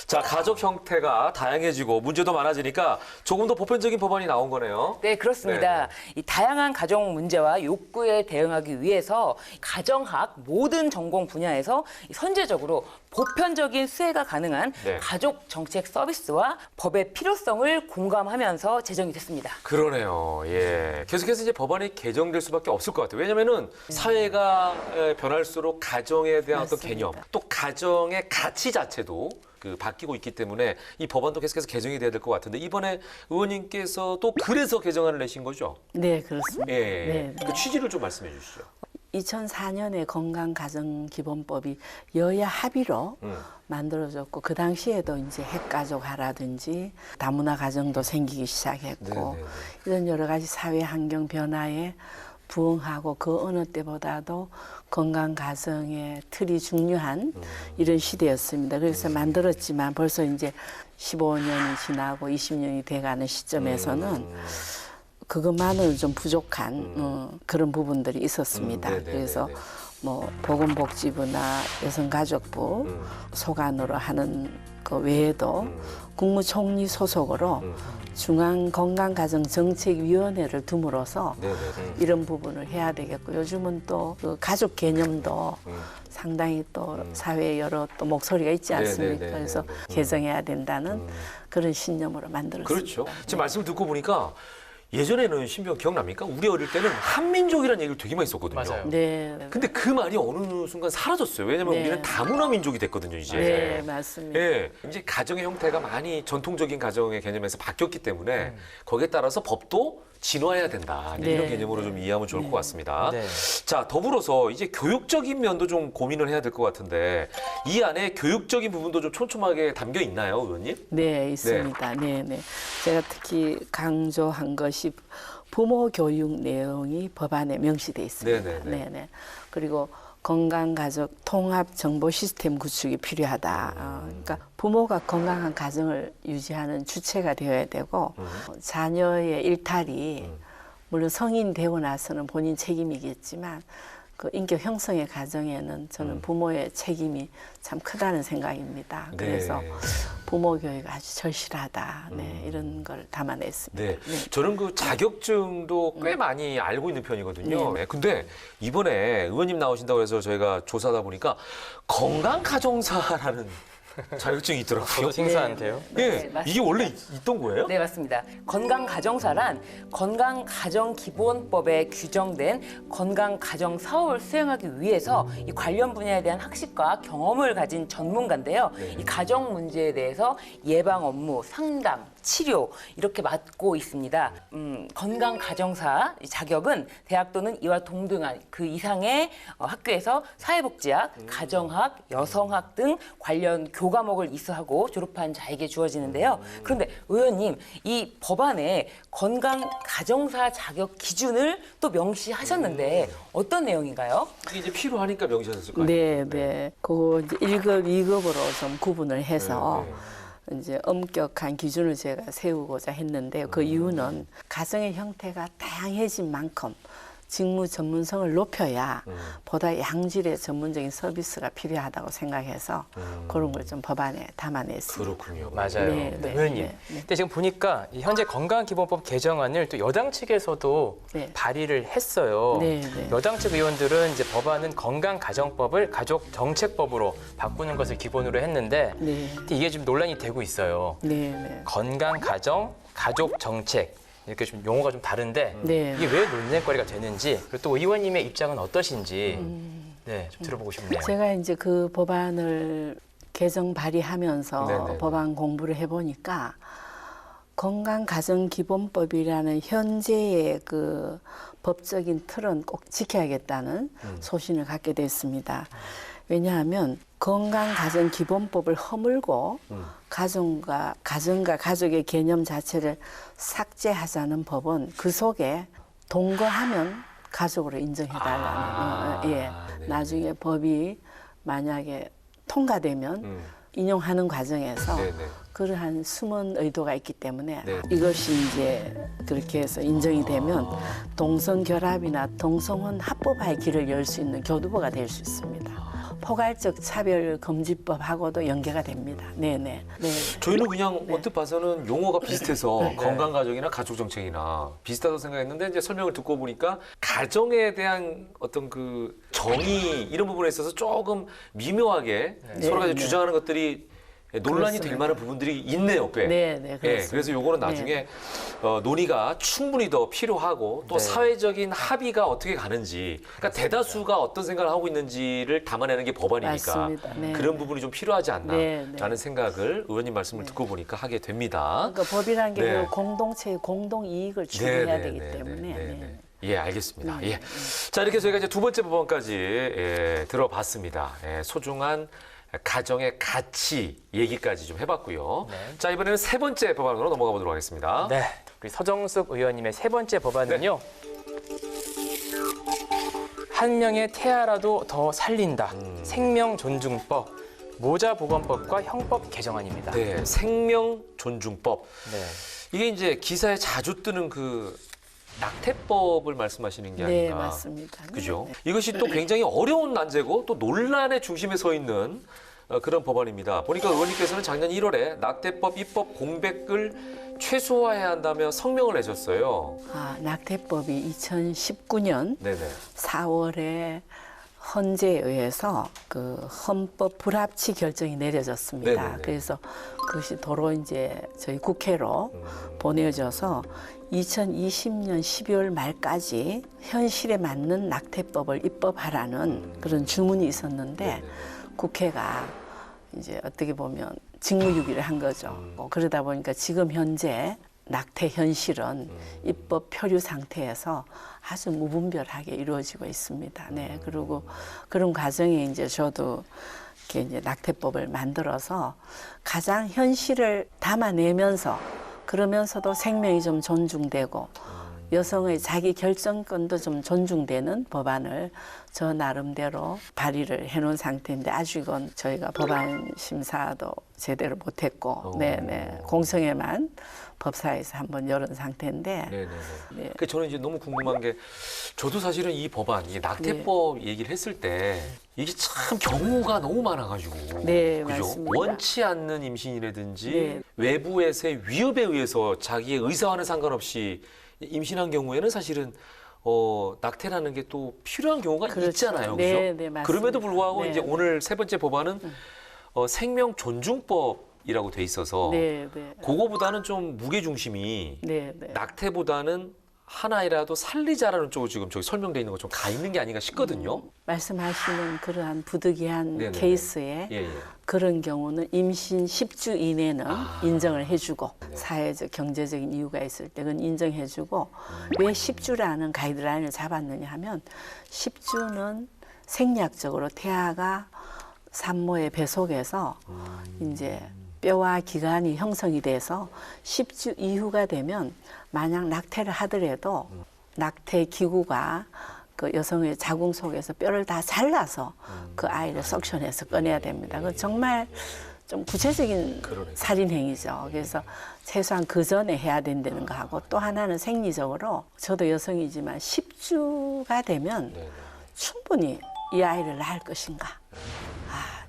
Speaker 1: 자, 가족 형태가 다양해지고 문제도 많아지니까 조금 더 보편적인 법안이 나온 거네요.
Speaker 2: 네, 그렇습니다. 이 다양한 가정 문제와 욕구에 대응하기 위해서 가정학 모든 전공 분야에서 선제적으로 보편적인 수혜가 가능한
Speaker 1: 네.
Speaker 2: 가족 정책 서비스와 법의 필요성을 공감하면서 제정이 됐습니다.
Speaker 1: 그러네요. 예. 계속해서 이제 법안이 개정될 수밖에 없을 것 같아요. 왜냐면은 사회가 변할수록 가정에 대한 어떤
Speaker 6: 맞습니다.
Speaker 1: 개념, 또 가정의 가치 자체도 바뀌고 있기 때문에 이 법안도 계속해서 개정이 돼야 될 것 같은데 이번에 의원님께서도 그래서 개정안을 내신 거죠?
Speaker 6: 네, 그렇습니다.
Speaker 1: 예.
Speaker 6: 네, 네.
Speaker 1: 그 취지를 좀 말씀해 주시죠.
Speaker 6: 2004년에 건강가정기본법이 여야 합의로 만들어졌고 그 당시에도 이제 핵가족화라든지 다문화 가정도 생기기 시작했고
Speaker 1: 네네네.
Speaker 6: 이런 여러 가지 사회 환경 변화에 부응하고 그 어느 때보다도 건강 가정의 틀이 중요한 이런 시대였습니다. 그래서 만들었지만 벌써 이제 15년이 지나고 20년이 돼가는 시점에서는 그것만으로는 좀 부족한 그런 부분들이 있었습니다.
Speaker 1: 네네네네.
Speaker 6: 그래서 뭐 보건복지부나 여성가족부 소관으로 하는 그 외에도 국무총리 소속으로 중앙건강가정정책위원회를 둠으로써
Speaker 1: 네네.
Speaker 6: 이런 부분을 해야 되겠고 요즘은 또 그 가족 개념도 상당히 또 사회에 여러 또 목소리가 있지 않습니까?
Speaker 1: 네네네네.
Speaker 6: 그래서 개정해야 된다는 그런 신념으로 만들었습니다.
Speaker 1: 그렇죠. 지금 말씀을 듣고 보니까 예전에는 신병 기억납니까? 우리 어릴 때는 한민족이라는 얘기를 되게 많이 썼거든요.
Speaker 3: 맞아요.
Speaker 6: 네.
Speaker 1: 근데 그 말이 어느 순간 사라졌어요. 왜냐면
Speaker 6: 네.
Speaker 1: 우리는 다문화 민족이 됐거든요, 이제.
Speaker 6: 네, 맞습니다.
Speaker 1: 예, 이제 가정의 형태가 많이 전통적인 가정의 개념에서 바뀌었기 때문에 거기에 따라서 법도 진화해야 된다. 이제
Speaker 6: 네.
Speaker 1: 이런 개념으로 좀 이해하면 좋을 것 같습니다.
Speaker 3: 네.
Speaker 1: 자, 더불어서 이제 교육적인 면도 좀 고민을 해야 될 것 같은데 이 안에 교육적인 부분도 좀 촘촘하게 담겨 있나요, 의원님?
Speaker 6: 네, 있습니다. 네, 네. 제가 특히 강조한 것이 부모 교육 내용이 법안에 명시돼 있습니다.
Speaker 1: 네, 네, 네.
Speaker 6: 네. 그리고 건강가족 통합 정보 시스템 구축이 필요하다. 그러니까 부모가 건강한 가정을 유지하는 주체가 되어야 되고 자녀의 일탈이 물론 성인 되고 나서는 본인 책임이겠지만 그 인격 형성의 과정에는 저는 부모의 책임이 참 크다는 생각입니다.
Speaker 1: 네.
Speaker 6: 그래서 부모 교육이 아주 절실하다. 네, 이런 걸 담아냈습니다.
Speaker 1: 네. 저는 그 자격증도 꽤 많이 알고 있는 편이거든요.
Speaker 6: 네.
Speaker 1: 네. 근데 이번에 의원님 나오신다고 해서 저희가 조사하다 보니까 건강가정사라는 자격증이 있더라고요.
Speaker 3: 저도 생소한데요.
Speaker 1: 예,
Speaker 2: 맞습니다.
Speaker 1: 이게 원래 있던 거예요?
Speaker 2: 네, 맞습니다. 건강가정사란 건강가정기본법에 규정된 건강가정사업을 수행하기 위해서 이 관련 분야에 대한 학식과 경험을 가진 전문가인데요. 이 가정 문제에 대해서 예방 업무, 상담, 치료 이렇게 맡고 있습니다. 건강가정사 자격은 대학 또는 이와 동등한 그 이상의 학교에서 사회복지학, 가정학, 여성학 등 관련 교과목을 이수하고 졸업한 자에게 주어지는데요. 그런데 의원님, 이 법안에 건강가정사 자격 기준을 또 명시하셨는데 어떤 내용인가요?
Speaker 1: 이게 이제 필요하니까 명시하셨을 거 아니에요?
Speaker 6: 네, 네. 그거 이제 1급, 2급으로 좀 구분을 해서 이제 엄격한 기준을 제가 세우고자 했는데 그 이유는 가정의 형태가 다양해진 만큼 직무 전문성을 높여야 보다 양질의 전문적인 서비스가 필요하다고 생각해서 그런 걸 좀 법안에 담아냈습니다.
Speaker 1: 그렇군요.
Speaker 3: 맞아요.
Speaker 6: 네, 네,
Speaker 3: 의원님.
Speaker 6: 네, 네.
Speaker 3: 근데 지금 보니까 이 현재 건강기본법 개정안을 또 여당 측에서도
Speaker 6: 네.
Speaker 3: 발의를 했어요.
Speaker 6: 네, 네.
Speaker 3: 여당 측 의원들은 이제 법안은 건강가정법을 가족정책법으로 바꾸는 것을 기본으로 했는데
Speaker 6: 네.
Speaker 3: 이게 지금 논란이 되고 있어요.
Speaker 6: 네, 네.
Speaker 3: 건강가정, 가족정책 이렇게 좀 용어가 좀 다른데
Speaker 6: 네.
Speaker 3: 이게 왜 논쟁거리가 되는지 그리고 또 의원님의 입장은 어떠신지 네, 좀 들어보고 싶네요.
Speaker 6: 제가 이제 그 법안을 개정 발의하면서
Speaker 1: 네네.
Speaker 6: 법안 공부를 해보니까 건강가정기본법이라는 현재의 그 법적인 틀은 꼭 지켜야겠다는 소신을 갖게 됐습니다. 왜냐하면 건강가정기본법을 허물고 가정과 가족의 개념 자체를 삭제하자는 법은 그 속에 동거하면 가족으로 인정해달라는 예.
Speaker 1: 네.
Speaker 6: 나중에 법이 만약에 통과되면 인용하는 과정에서
Speaker 1: 네네.
Speaker 6: 그러한 숨은 의도가 있기 때문에
Speaker 1: 네.
Speaker 6: 이것이 이제 그렇게 해서 인정이 되면 동성결합이나 동성혼 합법화의 길을 열 수 있는 교두보가 될 수 있습니다. 포괄적 차별금지법하고도 연계가 됩니다. 네네. 네.
Speaker 1: 저희는 그냥 언뜻 봐서는 용어가 비슷해서
Speaker 6: 네.
Speaker 1: 건강가정이나 가족정책이나 비슷하다고 생각했는데 이제 설명을 듣고 보니까 가정에 대한 어떤 그 정의 이런 부분에 있어서 조금 미묘하게 서로가 이제
Speaker 6: 네.
Speaker 1: 주장하는 것들이 논란이 될
Speaker 6: 그렇습니다.
Speaker 1: 만한 부분들이 있네요, 꽤.
Speaker 6: 네, 네,
Speaker 1: 예,
Speaker 6: 그렇습니다.
Speaker 1: 그래서 요거는 나중에 논의가 충분히 더 필요하고 또
Speaker 3: 네.
Speaker 1: 사회적인 합의가 어떻게 가는지, 그러니까 대다수가 어떤 생각을 하고 있는지를 담아내는 게 법안이니까
Speaker 6: 맞습니다. 네.
Speaker 1: 그런 부분이 좀 필요하지 않나라는
Speaker 6: 네, 네.
Speaker 1: 생각을 의원님 말씀을 듣고 보니까 하게 됩니다.
Speaker 6: 그러니까 법이라는 게
Speaker 1: 네.
Speaker 6: 그 공동체의 공동 이익을 추구해야 되기 때문에. 네.
Speaker 1: 예, 알겠습니다. 예. 자, 이렇게 저희가 이제 두 번째 법안까지 들어봤습니다. 소중한 가정의 가치 얘기까지 좀 해봤고요.
Speaker 3: 네.
Speaker 1: 자, 이번에는 세 번째 법안으로 넘어가 보도록 하겠습니다.
Speaker 3: 네, 우리 서정숙 의원님의 세 번째 법안은요. 한 명의 태아라도 더 살린다. 생명존중법, 모자보건법과 형법 개정안입니다.
Speaker 1: 네, 생명존중법.
Speaker 3: 네.
Speaker 1: 이게 이제 기사에 자주 뜨는 그 낙태법을 말씀하시는 게
Speaker 6: 네,
Speaker 1: 아닌가.
Speaker 6: 맞습니다.
Speaker 1: 그죠? 이것이 또 굉장히 어려운 난제고 또 논란의 중심에 서 있는 그런 법안입니다. 보니까 의원님께서는 작년 1월에 낙태법 입법 공백을 최소화해야 한다며 성명을 내셨어요.
Speaker 6: 아, 낙태법이 2019년
Speaker 1: 네네.
Speaker 6: 4월에 헌재에 의해서 그 헌법 불합치 결정이 내려졌습니다.
Speaker 1: 네네네.
Speaker 6: 그래서 그것이 도로 이제 저희 국회로 보내져서 2020년 12월 말까지 현실에 맞는 낙태법을 입법하라는 그런 주문이 있었는데 국회가 이제 어떻게 보면 직무유기를 한 거죠. 그러다 보니까 지금 현재 낙태 현실은 입법 표류 상태에서 아주 무분별하게 이루어지고 있습니다. 네, 그리고 그런 과정에 이제 저도 이렇게 이제 낙태법을 만들어서 가장 현실을 담아내면서 그러면서도 생명이 좀 존중되고 여성의 자기 결정권도 좀 존중되는 법안을 저 나름대로 발의를 해놓은 상태인데 아직 이건 저희가 법안 심사도 제대로 못했고, 네네 공청회만 법사에서 한번 열은 상태인데,
Speaker 1: 네네네.
Speaker 6: 네.
Speaker 1: 그 저는 이제 너무 궁금한 게 저도 사실은 이 법안, 이 낙태법 얘기를 했을 때 이게 참 경우가 너무 많아가지고,
Speaker 6: 네,
Speaker 1: 그죠?
Speaker 6: 맞습니다.
Speaker 1: 원치 않는 임신이라든지
Speaker 6: 네.
Speaker 1: 외부에서의 위협에 의해서 자기의 의사와는 상관없이 임신한 경우에는 사실은 낙태라는 게 또 필요한 경우가
Speaker 6: 그렇죠.
Speaker 1: 있잖아요,
Speaker 6: 네,
Speaker 1: 그죠?
Speaker 6: 네, 맞습니다.
Speaker 1: 그럼에도 불구하고
Speaker 6: 네.
Speaker 1: 이제 오늘 세 번째 법안은 생명 존중법이라고 돼 있어서
Speaker 6: 네, 네,
Speaker 1: 그거보다는 좀 무게 중심이
Speaker 6: 네, 네.
Speaker 1: 낙태보다는 한 아이라도 살리자라는 쪽으로 지금 저기 설명돼 있는 거 좀 가 있는 게 아닌가 싶거든요.
Speaker 6: 말씀하시는 그러한 부득이한
Speaker 1: 네네네.
Speaker 6: 케이스에
Speaker 1: 예, 예.
Speaker 6: 그런 경우는 임신 10주 이내는 인정을 해주고
Speaker 1: 네.
Speaker 6: 사회적 경제적인 이유가 있을 때 그건 인정해주고 왜 10주라는 가이드라인을 잡았느냐 하면 10주는 생리학적으로 태아가 산모의 배 속에서 이제 뼈와 기관이 형성이 돼서 10주 이후가 되면 만약 낙태를 하더라도 낙태 기구가 그 여성의 자궁 속에서 뼈를 다 잘라서 그 아이를 석션해서 꺼내야 됩니다. 그건 정말 좀 구체적인 살인 행위죠. 그래서 최소한 그 전에 해야 된다는 거 하고 또 하나는 생리적으로 저도 여성이지만 10주가 되면 충분히 이 아이를 낳을 것인가.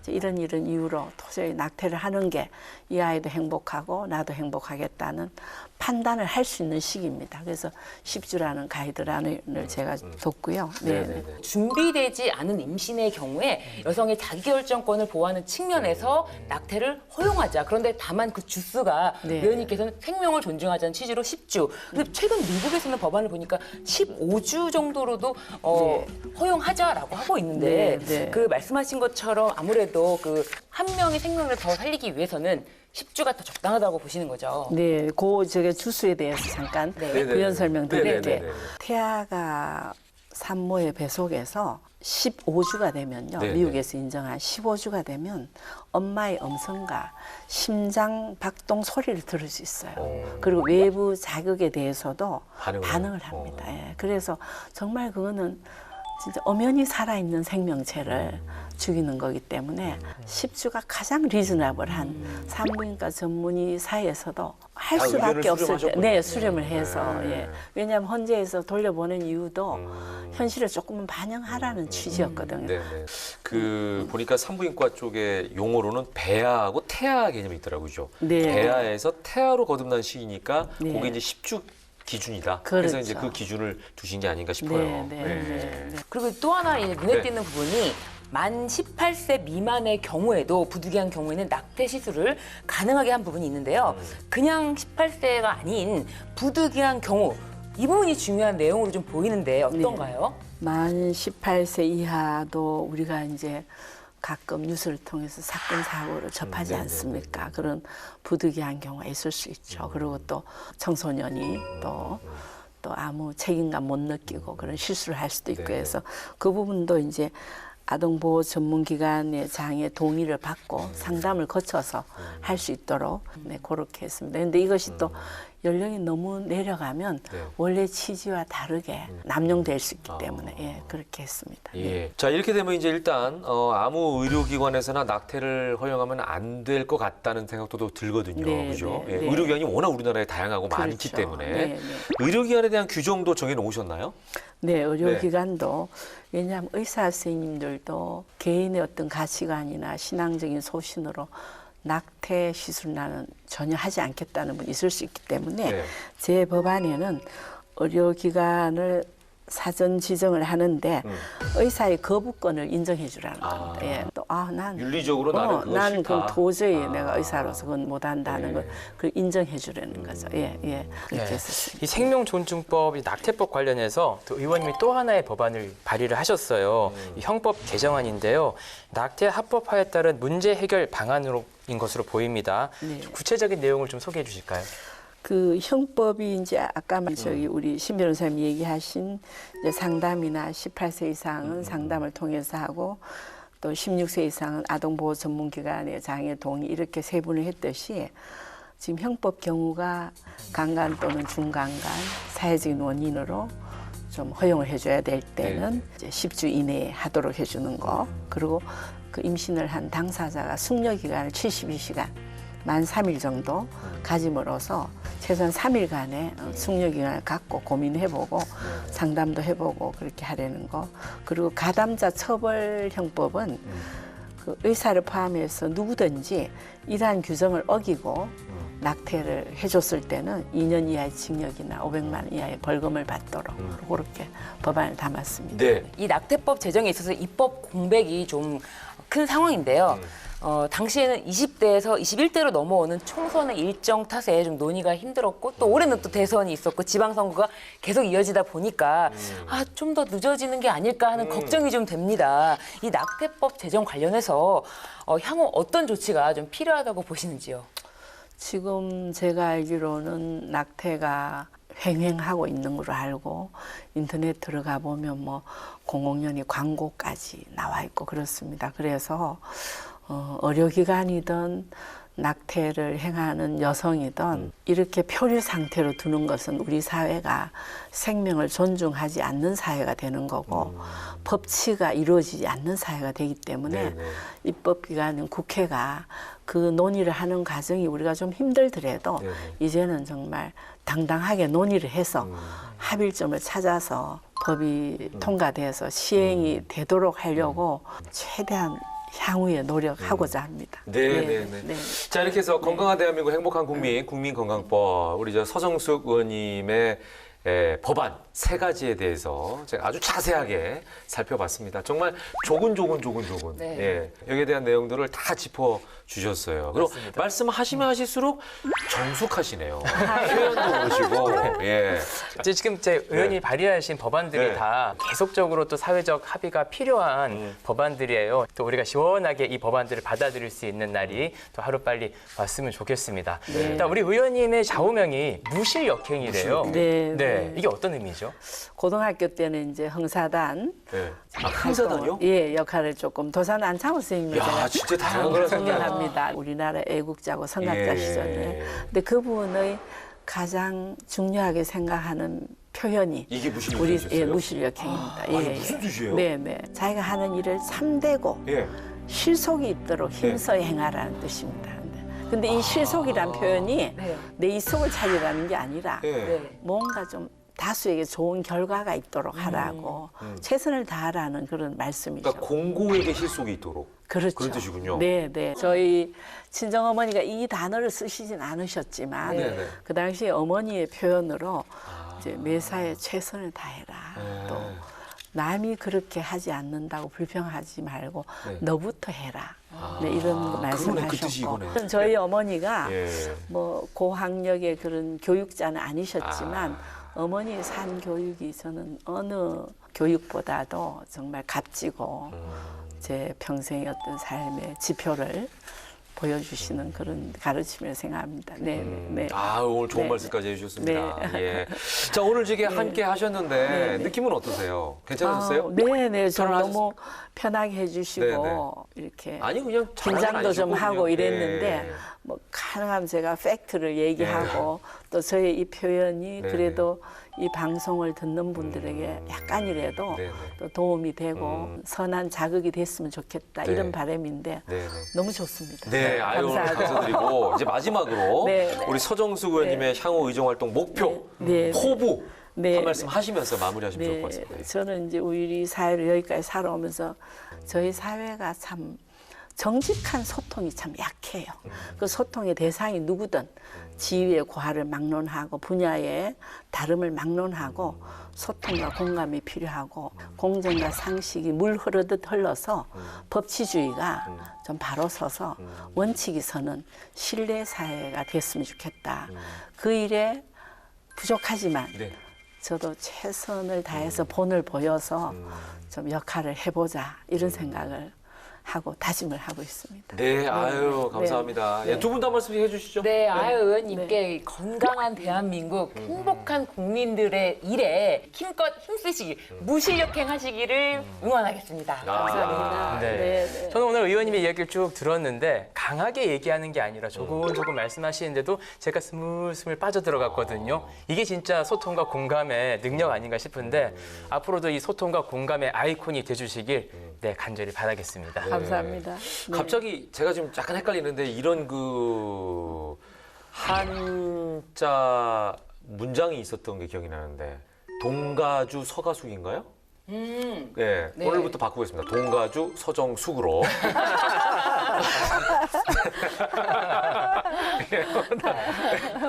Speaker 6: 이런 이유로 도저히 낙태를 하는 게 이 아이도 행복하고 나도 행복하겠다는 판단을 할 수 있는 시기입니다. 그래서 10주라는 가이드라인을 제가 뒀고요. 네.
Speaker 2: 준비되지 않은 임신의 경우에 여성의 자기결정권을 보호하는 측면에서 낙태를 허용하자. 그런데 다만 그 주수가
Speaker 6: 네.
Speaker 2: 의원님께서는 생명을 존중하자는 취지로 10주. 근데 최근 미국에서는 법안을 보니까 15주 정도로도 허용하자라고 하고 있는데
Speaker 6: 네.
Speaker 2: 그 말씀하신 것처럼 아무래도 그 한 명의 생명을 더 살리기 위해서는 10주가 더 적당하다고 보시는 거죠.
Speaker 6: 네, 제가 주수에 대해서 잠깐 부연 설명드릴게요. 태아가 산모의 뱃속에서 15주가 되면요. 미국에서 인정한 15주가 되면 엄마의 음성과 심장 박동 소리를 들을 수 있어요. 그리고 외부 자극에 대해서도 반응을 합니다. 예, 그래서 정말 그거는 진짜 엄연히 살아있는 생명체를 죽이는 거기 때문에 10주가 가장 리즈너블한 산부인과 전문의 사이에서도 할 수밖에 없을 때, 네, 수렴을 해서, 예. 왜냐하면 헌재에서 돌려보낸 이유도 현실을 조금은 반영하라는 취지였거든요.
Speaker 1: 그 보니까 산부인과 쪽의 용어로는 배아하고 태아 개념이 있더라고요. 그죠?
Speaker 6: 네.
Speaker 1: 배아에서 태아로 거듭난 시기니까
Speaker 6: 네.
Speaker 1: 그게 이제 10주 기준이다.
Speaker 6: 그렇죠.
Speaker 1: 그래서 이제 그 기준을 두신 게 아닌가 싶어요.
Speaker 6: 네.
Speaker 2: 그리고 또 하나 이제 눈에 띄는 부분이 만 18세 미만의 경우에도 부득이한 경우에는 낙태 시술을 가능하게 한 부분이 있는데요. 그냥 18세가 아닌 부득이한 경우 이 부분이 중요한 내용으로 좀 보이는데 어떤가요?
Speaker 6: 만 18세 이하도 우리가 이제 가끔 뉴스를 통해서 사건 사고를 접하지 않습니까? 그런 부득이한 경우가 있을 수 있죠. 그리고 또 청소년이 또 아무 책임감 못 느끼고 그런 실수를 할 수도 있고 해서 그 부분도 이제 아동보호 전문기관의 장의 동의를 받고 상담을 거쳐서 할 수 있도록 그렇게 했습니다. 그런데 이것이 또 연령이 너무 내려가면 원래 취지와 다르게 남용될 수 있기 때문에 그렇게 했습니다.
Speaker 1: 예. 자, 이렇게 되면 이제 일단 아무 의료기관에서나 낙태를 허용하면 안 될 것 같다는 생각도 들거든요. 그죠? 의료기관이 워낙 우리나라에 다양하고 많기 때문에 의료기관에 대한 규정도 정해 놓으셨나요?
Speaker 6: 네, 의료기관도 왜냐하면 의사 선생님들도 개인의 어떤 가치관이나 신앙적인 소신으로 낙태 시술 나는 전혀 하지 않겠다는 분이 있을 수 있기 때문에 제 법안에는 의료기관을 사전 지정을 하는데 의사의 거부권을 인정해 주라는 겁니다. 예. 또 난
Speaker 1: 윤리적으로 나는 그거
Speaker 6: 나는
Speaker 1: 싫다.
Speaker 6: 그건 도저히 내가 의사로서 그건 못 한다는 걸 그걸 인정해 주라는 거죠. 그렇게 했었습니다.
Speaker 3: 이 생명존중법, 이 낙태법 관련해서 또 의원님이 또 하나의 법안을 발의를 하셨어요. 이 형법 개정안인데요. 낙태 합법화에 따른 문제 해결 방안인 것으로 보입니다. 구체적인 내용을 좀 소개해 주실까요?
Speaker 6: 그 형법이 이제 아까 우리 신 변호사님 얘기하신 이제 상담이나 18세 이상은 상담을 통해서 하고 또 16세 이상은 아동보호 전문기관의 장애 동의 이렇게 세분을 했듯이 지금 형법 경우가 강간 또는 중강간 사회적인 원인으로 좀 허용을 해줘야 될 때는 이제 10주 이내에 하도록 해주는 거 그리고 그 임신을 한 당사자가 숙려 기간을 72시간 만 3일 정도 가짐으로써 최소한 3일간의 숙려 기간을 갖고 고민해보고 상담도 해보고 그렇게 하려는 거. 그리고 가담자 처벌 형법은 그 의사를 포함해서 누구든지 이러한 규정을 어기고 낙태를 해줬을 때는 2년 이하의 징역이나 500만 원 이하의 벌금을 받도록 그렇게 법안을 담았습니다.
Speaker 2: 이 낙태법 제정에 있어서 입법 공백이 좀 큰 상황인데요. 당시에는 20대에서 21대로 넘어오는 총선의 일정 탓에 좀 논의가 힘들었고 또 올해는 또 대선이 있었고 지방선거가 계속 이어지다 보니까 좀 더 늦어지는 게 아닐까 하는 걱정이 좀 됩니다. 이 낙태법 제정 관련해서 향후 어떤 조치가 좀 필요하다고 보시는지요?
Speaker 6: 지금 제가 알기로는 낙태가 횡행하고 있는 걸로 알고 인터넷 들어가 보면 뭐 공공연히 광고까지 나와 있고 그렇습니다. 그래서 의료기관이든 낙태를 행하는 여성이든 이렇게 표류 상태로 두는 것은 우리 사회가 생명을 존중하지 않는 사회가 되는 거고 법치가 이루어지지 않는 사회가 되기 때문에
Speaker 1: 네네.
Speaker 6: 입법기관인 국회가 그 논의를 하는 과정이 우리가 좀 힘들더라도
Speaker 1: 네네.
Speaker 6: 이제는 정말 당당하게 논의를 해서 합의점을 찾아서 법이 통과돼서 시행이 되도록 하려고 최대한 향후에 노력하고자 합니다.
Speaker 1: 네. 자, 이렇게 해서 건강한 대한민국 행복한 국민, 국민건강법, 우리 저 서정숙 의원님의 법안 세 가지에 대해서 제가 아주 자세하게 살펴봤습니다. 정말 조근조근.
Speaker 2: 네.
Speaker 1: 예, 여기에 대한 내용들을 다 짚어 주셨어요. 그리고
Speaker 3: 맞습니다.
Speaker 1: 말씀하시면 하실수록 정숙하시네요. 표현도 그러시고. 예.
Speaker 3: 이제 지금 제 의원이 발의하신 법안들이
Speaker 1: 네.
Speaker 3: 다 계속적으로 또 사회적 합의가 필요한 법안들이에요. 또 우리가 시원하게 이 법안들을 받아들일 수 있는 날이 또 하루빨리 왔으면 좋겠습니다. 일단 우리 의원님의 좌우명이 무실역행이래요.
Speaker 6: 네.
Speaker 3: 이게 어떤 의미죠?
Speaker 6: 고등학교 때는 이제 흥사단
Speaker 1: 네. 아, 흥사단이요?
Speaker 6: 예, 역할을 조금 도산 안창호 선생님을
Speaker 1: 야,
Speaker 6: 제가
Speaker 1: 진짜 다양한 걸 하셨네요.
Speaker 6: 존경합니다. 우리나라 애국자고 선학자
Speaker 1: 예.
Speaker 6: 시절에. 근데 그분의 가장 중요하게 생각하는 표현이
Speaker 1: 이게 무슨
Speaker 6: 우리
Speaker 1: 뜻이었어요?
Speaker 6: 무실역행입니다.
Speaker 1: 아니, 무슨 뜻이에요?
Speaker 6: 네. 자기가 하는 일을 참되고
Speaker 1: 예.
Speaker 6: 실속이 있도록 힘써 행하라는 뜻입니다. 근데 이 실속이란 표현이
Speaker 2: 네.
Speaker 6: 내 이속을 차리라는 게 아니라
Speaker 1: 예.
Speaker 2: 네.
Speaker 6: 뭔가 좀 다수에게 좋은 결과가 있도록 하라고 최선을 다하라는 그런 말씀이죠.
Speaker 1: 그러니까 공공에게 실속이 있도록.
Speaker 6: 그렇죠.
Speaker 1: 그런 뜻이군요.
Speaker 6: 네. 저희 친정어머니가 이 단어를 쓰시진 않으셨지만
Speaker 1: 네네.
Speaker 6: 그 당시에 어머니의 표현으로 이제 매사에 최선을 다해라.
Speaker 1: 네.
Speaker 6: 또 남이 그렇게 하지 않는다고 불평하지 말고 너부터 해라. 네, 이런 거
Speaker 1: 그러네, 그 뜻이
Speaker 6: 말씀하셨고
Speaker 1: 이거네.
Speaker 6: 저희 어머니가
Speaker 1: 예.
Speaker 6: 뭐 고학력의 그런 교육자는 아니셨지만 어머니의 산 교육이 저는 어느 교육보다도 정말 값지고 제 평생의 어떤 삶의 지표를 보여주시는 그런 가르침을 생각합니다. 네.
Speaker 1: 아, 오늘 좋은
Speaker 6: 네.
Speaker 1: 말씀까지 해주셨습니다.
Speaker 6: 네.
Speaker 1: 예. 자, 오늘 저게 함께 하셨는데 느낌은 어떠세요? 괜찮으셨어요?
Speaker 6: 네네. 좀
Speaker 1: 편안하셨-
Speaker 6: 너무 편하게 해주시고
Speaker 1: 네네.
Speaker 6: 이렇게
Speaker 1: 아니, 그냥
Speaker 6: 긴장도 좀 하고 이랬는데
Speaker 1: 예.
Speaker 6: 뭐 가능하면 제가 팩트를 얘기하고 또 저의 이 표현이
Speaker 1: 네네.
Speaker 6: 그래도 이 방송을 듣는 분들에게 약간이라도
Speaker 1: 네네.
Speaker 6: 또 도움이 되고 선한 자극이 됐으면 좋겠다
Speaker 1: 네.
Speaker 6: 이런 바람인데
Speaker 1: 네네.
Speaker 6: 너무 좋습니다.
Speaker 1: 네, 아유, 오늘
Speaker 6: 감사하고.
Speaker 1: 감사드리고 이제 마지막으로
Speaker 6: 네.
Speaker 1: 우리 서정숙 의원님의 향후 의정활동 목표,
Speaker 6: 네.
Speaker 1: 포부
Speaker 6: 네.
Speaker 1: 한 말씀 하시면서 마무리하시면 좋을 것
Speaker 6: 네,
Speaker 1: 같습니다.
Speaker 6: 저는 이제 우리 사회를 여기까지 살아오면서 저희 사회가 참 정직한 소통이 참 약해요. 그 소통의 대상이 누구든 지위의 고하를 막론하고 분야의 다름을 막론하고 소통과 공감이 필요하고 공정과 상식이 물 흐르듯 흘러서 법치주의가 좀 바로 서서 원칙이 서는 신뢰 사회가 됐으면 좋겠다. 그 일에 부족하지만
Speaker 1: 네.
Speaker 6: 저도 최선을 다해서 본을 보여서 좀 역할을 해보자 이런 생각을 하고 다짐을 하고 있습니다.
Speaker 1: 네, 아유, 감사합니다. 예, 두 분 다 말씀 해주시죠.
Speaker 2: 네, 아유 의원님께 건강한 대한민국, 행복한 국민들의 일에 힘껏 힘쓰시기, 무실역행 하시기를 응원하겠습니다. 감사합니다.
Speaker 3: 네. 저는 오늘 의원님의 이야기를 쭉 들었는데 강하게 얘기하는 게 아니라 조금 말씀하시는데도 제가 스물스물 빠져들어갔거든요. 이게 진짜 소통과 공감의 능력 아닌가 싶은데 앞으로도 이 소통과 공감의 아이콘이 돼주시길 간절히 바라겠습니다.
Speaker 6: 감사합니다. 네.
Speaker 1: 갑자기 제가 지금 약간 헷갈리는데 이런 그 한자 문장이 있었던 게 기억이 나는데 동가주 서가숙인가요? 네,
Speaker 2: 네.
Speaker 1: 오늘부터 바꾸겠습니다. 동가주 서정숙으로.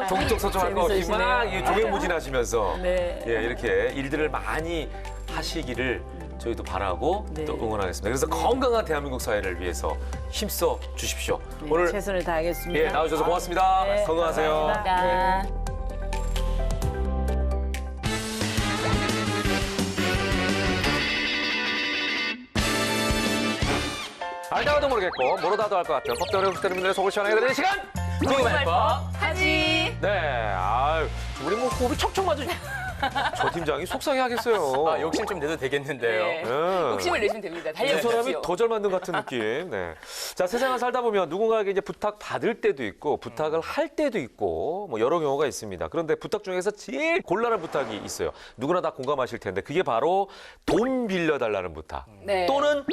Speaker 1: 동쪽 서쪽할 거 없이 막 조개무진하시면서
Speaker 6: 네.
Speaker 1: 예, 이렇게 일들을 많이 하시기를 저희도 바라고
Speaker 6: 네.
Speaker 1: 또 응원하겠습니다. 그래서 건강한 대한민국 사회를 위해서 힘써 주십시오.
Speaker 6: 네,
Speaker 1: 오늘
Speaker 6: 최선을 다하겠습니다.
Speaker 1: 예, 나와주셔서 고맙습니다.
Speaker 6: 네,
Speaker 1: 건강하세요.
Speaker 6: 감사합니다.
Speaker 2: 네.
Speaker 1: 알다가도 모르겠고 모르다도 할 것 같은 법대 어려운 여러분들의 속을 시원하게 해드리는 시간.
Speaker 3: 궁금할 법
Speaker 2: 하지.
Speaker 1: 네, 아유, 우리 뭐 호흡이 척척 맞으. 저 팀장이 속상해하겠어요.
Speaker 3: 아, 욕심 좀 내도 되겠는데요.
Speaker 2: 네.
Speaker 1: 예.
Speaker 2: 욕심을 내시면 됩니다.
Speaker 1: 이 사람이
Speaker 2: 달려주십시오.
Speaker 1: 더 잘 만든 것 같은 느낌. 네. 자, 세상을 살다 보면 누군가에게 이제 부탁 받을 때도 있고 부탁을 할 때도 있고 뭐 여러 경우가 있습니다. 그런데 부탁 중에서 제일 곤란한 부탁이 있어요. 누구나 다 공감하실 텐데 그게 바로 돈 빌려달라는 부탁.
Speaker 2: 네.
Speaker 1: 또는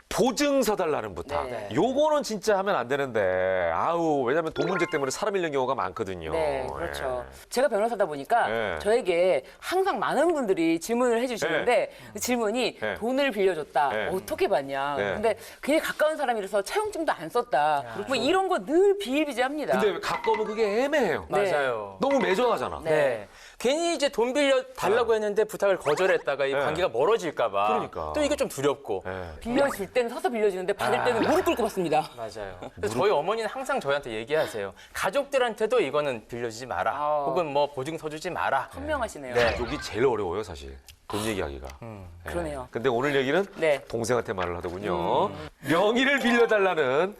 Speaker 1: 보증서 달라는 부탁.
Speaker 2: 네.
Speaker 1: 요거는 진짜 하면 안 되는데 아우 왜냐면 돈 문제 때문에 사람 잃는 경우가 많거든요.
Speaker 2: 네, 그렇죠. 제가 변호사다 보니까
Speaker 1: 네.
Speaker 2: 저에게 항상 많은 분들이 질문을 해주시는데 그 질문이
Speaker 1: 네.
Speaker 2: 돈을 빌려줬다.
Speaker 1: 네.
Speaker 2: 어떻게 받냐.
Speaker 1: 네.
Speaker 2: 근데 괜히 가까운 사람이라서 차용증도 안 썼다. 뭐 이런 거 늘 비일비재합니다.
Speaker 1: 근데 가까우면 그게 애매해요.
Speaker 2: 네.
Speaker 3: 맞아요.
Speaker 1: 너무 매정하잖아.
Speaker 2: 네.
Speaker 3: 네. 괜히 이제 돈 빌려 달라고 했는데 부탁을 거절했다가 이
Speaker 1: 네.
Speaker 3: 관계가 멀어질까봐.
Speaker 1: 그러니까.
Speaker 3: 또 이게 좀 두렵고.
Speaker 1: 네.
Speaker 2: 빌려줄 때는 서서 빌려주는데 받을 때는 무릎 꿇고 받습니다.
Speaker 3: 맞아요. 그래서 저희 어머니는 항상 저희한테 얘기하세요. 가족들한테도 이거는 빌려주지 마라.
Speaker 2: 아우.
Speaker 3: 혹은 뭐 보증서 주지 마라.
Speaker 2: 현명하시네요.
Speaker 3: 네.
Speaker 1: 가족이 제일 어려워요, 사실. 돈 얘기하기가. 네.
Speaker 2: 그러네요.
Speaker 1: 근데 오늘 얘기는
Speaker 2: 네.
Speaker 1: 동생한테 말을 하더군요. 명의를 빌려달라는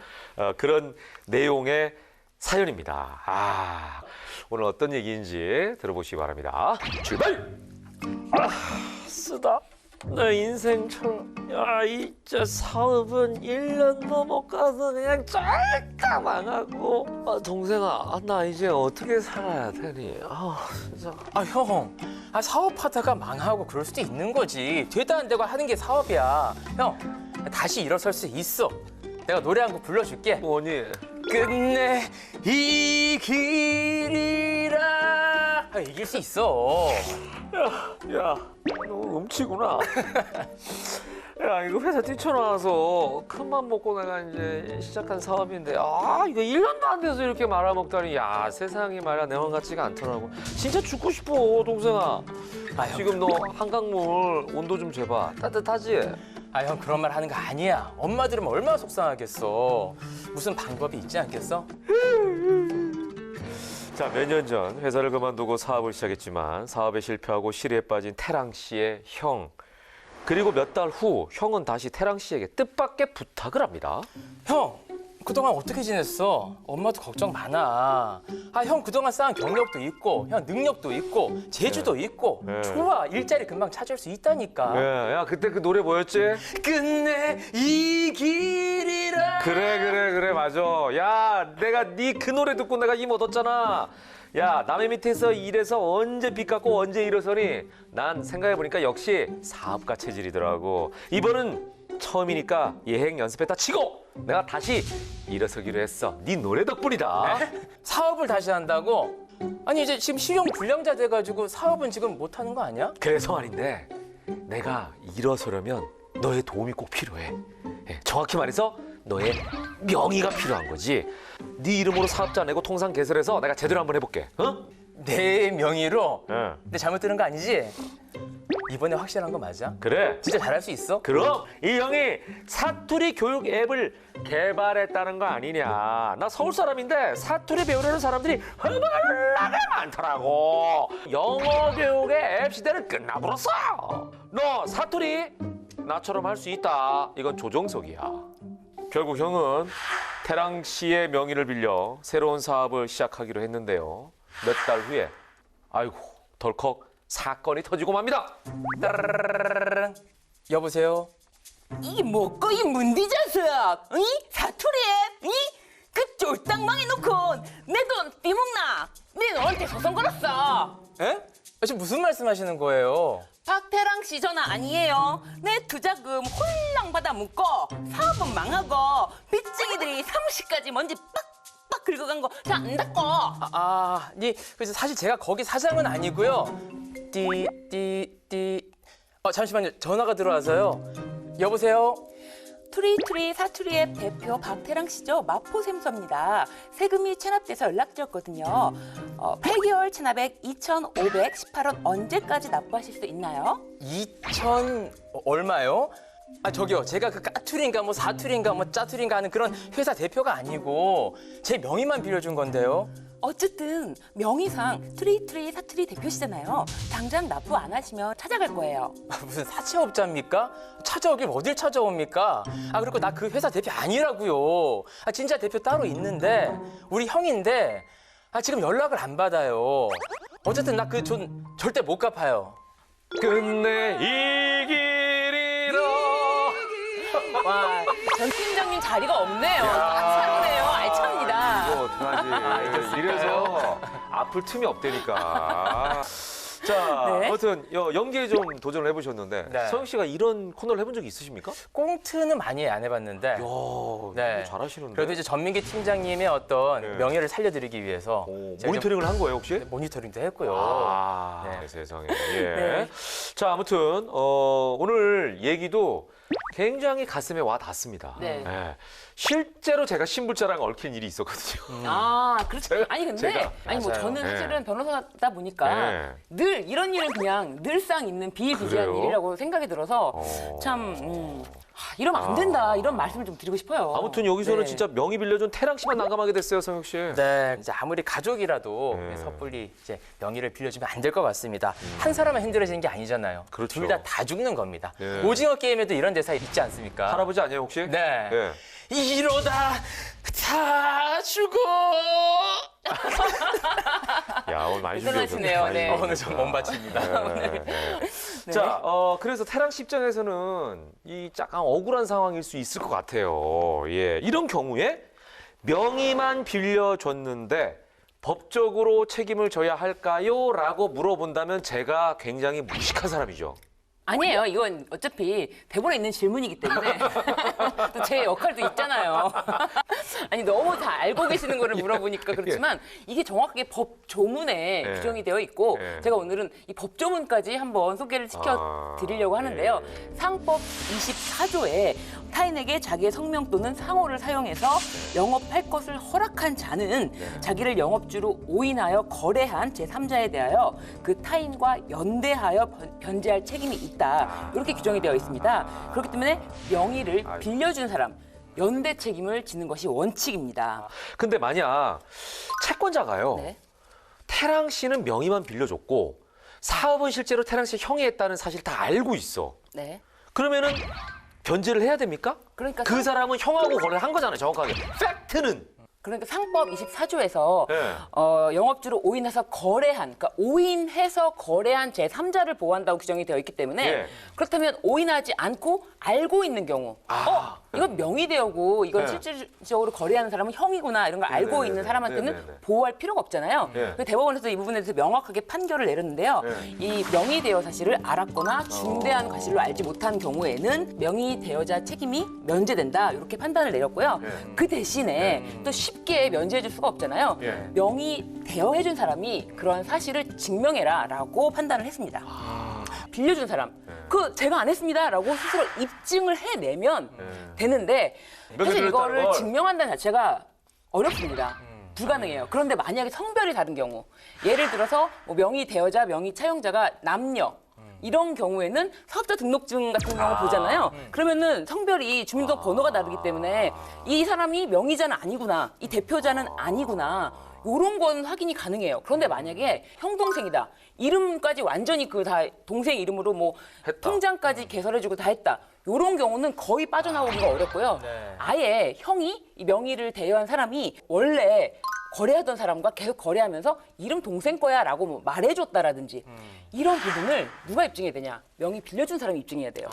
Speaker 1: 그런 내용의 사연입니다. 아, 오늘 어떤 얘기인지 들어보시기 바랍니다. 출발!
Speaker 7: 쓰다. 내 인생처럼 저 사업은 1년 넘어가서 그냥 쫄까 망하고 동생아 나 이제 어떻게 살아야 되니? 진짜
Speaker 3: 아, 형. 아, 사업하다가 망하고 그럴 수도 있는 거지. 되도 안 되고 하는 게 사업이야. 형, 다시 일어설 수 있어. 내가 노래 한 곡 불러줄게.
Speaker 1: 뭐니?
Speaker 3: 끝내 이 길이라. 아, 이길 수 있어.
Speaker 7: 야 너 음치구나. 야 이거 회사 뛰쳐나와서 큰맘 먹고 내가 이제 시작한 사업인데 이거 1년도 안 돼서 이렇게 말아먹다니 야 세상이 말이야 내 맘 같지가 않더라고. 진짜 죽고 싶어 동생아. 지금 너 한강물 온도 좀 재봐. 따뜻하지?
Speaker 3: 아, 형 그런 말 하는 거 아니야. 엄마 들으면 얼마나 속상하겠어. 무슨 방법이 있지 않겠어?
Speaker 1: 자, 몇 년 전 회사를 그만두고 사업을 시작했지만 사업에 실패하고 실의에 빠진 태랑 씨의 형. 그리고 몇 달 후 형은 다시 태랑 씨에게 뜻밖의 부탁을 합니다.
Speaker 3: 형, 그동안 어떻게 지냈어? 엄마도 걱정 많아. 아, 형 그동안 쌓은 경력도 있고, 형 능력도 있고, 재주도 있고,
Speaker 1: 네.
Speaker 3: 좋아. 일자리 금방 찾을 수 있다니까.
Speaker 1: 야, 그때 그 노래 뭐였지?
Speaker 3: 끝내 이 길이라.
Speaker 1: 그래, 맞아. 야, 내가 네 그 노래 듣고 내가 힘 얻었잖아. 야, 남의 밑에서 일해서 언제 빚 갚고 언제 일어서니? 난 생각해보니까 역시 사업가 체질이더라고. 이번은 처음이니까 예행 연습했다 치고 내가 다시 일어서기로 했어. 네 노래 덕분이다.
Speaker 3: 사업을 다시 한다고? 아니 이제 지금 실용 불량자 돼가지고 사업은 지금 못 하는 거 아니야?
Speaker 1: 그래서 말인데 내가 일어서려면 너의 도움이 꼭 필요해. 정확히 말해서 너의 명의가 필요한 거지. 네 이름으로 사업자 내고 통상 개설해서 내가 제대로 한번 해볼게. 어?
Speaker 3: 내 명의로?
Speaker 1: 네.
Speaker 3: 근데 잘못 들은 거 아니지? 이번에 확실한 거 맞아?
Speaker 1: 그래.
Speaker 3: 진짜 잘할 수 있어?
Speaker 1: 그럼 이 형이 사투리 교육 앱을 개발했다는 거 아니냐. 나 서울 사람인데 사투리 배우려는 사람들이 허벌나게 많더라고. 영어 교육의 앱 시대는 끝나버렸어. 너 사투리 나처럼 할 수 있다. 이건 조정석이야. 결국 형은 태랑 씨의 명의를 빌려 새로운 사업을 시작하기로 했는데요. 몇 달 후에 아이고 덜컥 사건이 터지고 맙니다.
Speaker 3: 따라라라라라랑. 여보세요?
Speaker 2: 이게 뭐고 이 문디자석? 이 사투리에? 이? 그 쫄딱 망해놓고 내 돈 띠먹나? 내 너한테 소송 걸었어.
Speaker 3: 에? 지금 무슨 말씀하시는 거예요?
Speaker 2: 박태랑 씨 전화 아니에요. 내 투자금 홀랑 받아 묻고 사업은 망하고 빚쟁이들이 사무실까지 먼지 빡빡 긁어간 거 잘 안 닦고.
Speaker 3: 그래서 사실 제가 거기 사장은 아니고요. 잠시만요. 전화가 들어와서요. 여보세요?
Speaker 2: 투리투리 사투리앱 대표 박태랑 씨죠. 마포샘서입니다. 세금이 체납돼서 연락드렸거든요. 8개월 체납액 2,518원 언제까지 납부하실 수 있나요?
Speaker 3: 2천 얼마요? 아 저기요. 제가 그 까투리인가 뭐 사투리인가 뭐 짜투리인가 하는 그런 회사 대표가 아니고 제 명의만 빌려준 건데요.
Speaker 2: 어쨌든 명의상 투리투리 사투리 대표시잖아요. 당장 납부 안 하시면 찾아갈 거예요.
Speaker 3: 무슨 사채업자입니까? 찾아오길 어딜 찾아옵니까? 그리고 나 그 회사 대표 아니라고요. 진짜 대표 따로 있는데 우리 형인데 지금 연락을 안 받아요. 어쨌든 나 그 돈 절대 못 갚아요.
Speaker 1: 끝내 이기리라.
Speaker 2: 와, 전 팀장님 자리가 없네요. 참네요. 알찹니다.
Speaker 1: 이거 어떡하지. 이래서 아플 틈이 없다니까. 자,
Speaker 2: 네.
Speaker 1: 아무튼 연기에 좀 도전을 해보셨는데
Speaker 3: 네.
Speaker 1: 서영 씨가 이런 코너를 해본 적이 있으십니까?
Speaker 3: 꽁트는 많이 안 해봤는데.
Speaker 1: 이야,
Speaker 3: 네.
Speaker 1: 이거 잘하시는데.
Speaker 3: 그래도 이제 전민기 팀장님의 어떤
Speaker 1: 네.
Speaker 3: 명예를 살려드리기 위해서
Speaker 1: 오,
Speaker 3: 제가
Speaker 1: 모니터링을 한 거예요 혹시?
Speaker 3: 좀 모니터링도 했고요.
Speaker 1: 아,
Speaker 3: 네.
Speaker 1: 세상에. 예.
Speaker 2: 네.
Speaker 1: 자, 아무튼 오늘 얘기도 굉장히 가슴에 와 닿습니다.
Speaker 2: 네.
Speaker 1: 예. 실제로 제가 신불자랑 얽힌 일이 있었거든요.
Speaker 2: 아, 그렇죠. 아니 근데
Speaker 1: 제가-
Speaker 2: 아니 뭐
Speaker 3: 맞아요.
Speaker 2: 저는
Speaker 1: 네.
Speaker 2: 사실은 변호사다 보니까
Speaker 1: 네.
Speaker 2: 늘 이런 일은 그냥 늘상 있는 비일비재한
Speaker 1: 그래요?
Speaker 2: 일이라고 생각이 들어서 참 이러면 안 된다 이런 말씀을 좀 드리고 싶어요.
Speaker 1: 아무튼 여기서는
Speaker 2: 네.
Speaker 1: 진짜 명의 빌려준 태랑 씨만 난감하게 됐어요, 성혁 씨.
Speaker 3: 네, 이제 아무리 가족이라도
Speaker 1: 네.
Speaker 3: 섣불리 이제 명의를 빌려주면 안 될 것 같습니다. 한 사람만 힘들어지는 게 아니잖아요.
Speaker 1: 그렇죠.
Speaker 3: 둘 다 죽는 겁니다.
Speaker 1: 네.
Speaker 3: 오징어 게임에도 이런 대사 있지 않습니까?
Speaker 1: 할아버지 아니에요, 혹시?
Speaker 3: 네.
Speaker 1: 예.
Speaker 3: 이러다 다 죽어.
Speaker 1: 야, 오늘 많이
Speaker 2: 대단하시네요.
Speaker 1: 준비하셨네.
Speaker 2: 네.
Speaker 3: 오늘 좀 몸바칩니다.
Speaker 1: 네. 자, 그래서 태랑 씨 입장에서는 이 약간 억울한 상황일 수 있을 것 같아요. 예, 이런 경우에 명의만 빌려줬는데 법적으로 책임을 져야 할까요? 라고 물어본다면 제가 굉장히 무식한 사람이죠.
Speaker 2: 아니에요. 이건 어차피 대본에 있는 질문이기 때문에 또 제 역할도 있잖아요. 아니 너무 다 알고 계시는 거를 물어보니까 그렇지만 이게 정확하게 법 조문에
Speaker 1: 예.
Speaker 2: 규정이 되어 있고
Speaker 1: 예.
Speaker 2: 제가 오늘은 이 법 조문까지 한번 소개를 시켜 드리려고 하는데요. 상법 24조에 타인에게 자기의 성명 또는 상호를 사용해서 영업할 것을 허락한 자는 자기를 영업주로 오인하여 거래한 제3자에 대하여 그 타인과 연대하여 변제할 책임이 있다. 이렇게 규정이 되어 있습니다. 그렇기 때문에 명의를 빌려준 사람, 연대 책임을 지는 것이 원칙입니다.
Speaker 1: 근데 만약 채권자가요.
Speaker 2: 네.
Speaker 1: 태랑 씨는 명의만 빌려줬고 사업은 실제로 태랑 씨 형이 했다는 사실 다 알고 있어.
Speaker 2: 네.
Speaker 1: 그러면은 변제를 해야 됩니까?
Speaker 2: 그러니까
Speaker 1: 그 사람은 형하고 거래를 한 거잖아요, 정확하게. 팩트는.
Speaker 2: 그러니까 상법 24조에서
Speaker 1: 네.
Speaker 2: 영업주로 오인해서 거래한, 그러니까 오인해서 거래한 제3자를 보호한다고 규정이 되어 있기 때문에
Speaker 1: 예.
Speaker 2: 그렇다면 오인하지 않고 알고 있는 경우, 이건 명의대여고 이건
Speaker 1: 네.
Speaker 2: 실질적으로 거래하는 사람은 형이구나 이런 걸 알고
Speaker 1: 네네네.
Speaker 2: 있는 사람한테는
Speaker 1: 네네네.
Speaker 2: 보호할 필요가 없잖아요.
Speaker 1: 네.
Speaker 2: 그래서 대법원에서 이 부분에 대해서 명확하게 판결을 내렸는데요.
Speaker 1: 네.
Speaker 2: 이 명의대여 사실을 알았거나 중대한 과실로 알지 못한 경우에는 명의대여자 책임이 면제된다 이렇게 판단을 내렸고요.
Speaker 1: 네.
Speaker 2: 그 대신에 또 쉽게 면제해줄 수가 없잖아요.
Speaker 1: 예.
Speaker 2: 명의 대여해준 사람이 그런 사실을 증명해라라고 판단을 했습니다. 빌려준 사람, 그 제가 안 했습니다라고 스스로 입증을 해내면 되는데
Speaker 1: 명의
Speaker 2: 사실
Speaker 1: 빌렸다는
Speaker 2: 이거를
Speaker 1: 걸.
Speaker 2: 증명한다는 자체가 어렵습니다. 불가능해요. 그런데 만약에 성별이 다른 경우, 예를 들어서 뭐 명의 대여자, 명의 차용자가 남녀. 이런 경우에는 사업자 등록증 같은 경우 보잖아요. 그러면은 성별이 주민등록 번호가 다르기 때문에 이 사람이 명의자는 아니구나, 이 대표자는 아니구나. 이런 건 확인이 가능해요. 그런데 만약에 형 동생이다, 이름까지 완전히 그 다 동생 이름으로 뭐
Speaker 1: 했다.
Speaker 2: 통장까지 개설해주고 다 했다. 이런 경우는 거의 빠져나오기가 어렵고요.
Speaker 3: 네.
Speaker 2: 아예 형이 이 명의를 대여한 사람이 원래 거래하던 사람과 계속 거래하면서 이름 동생 거야라고 뭐 말해줬다라든지 이런 부분을 누가 입증해야 되냐? 명의 빌려준 사람이 입증해야 돼요.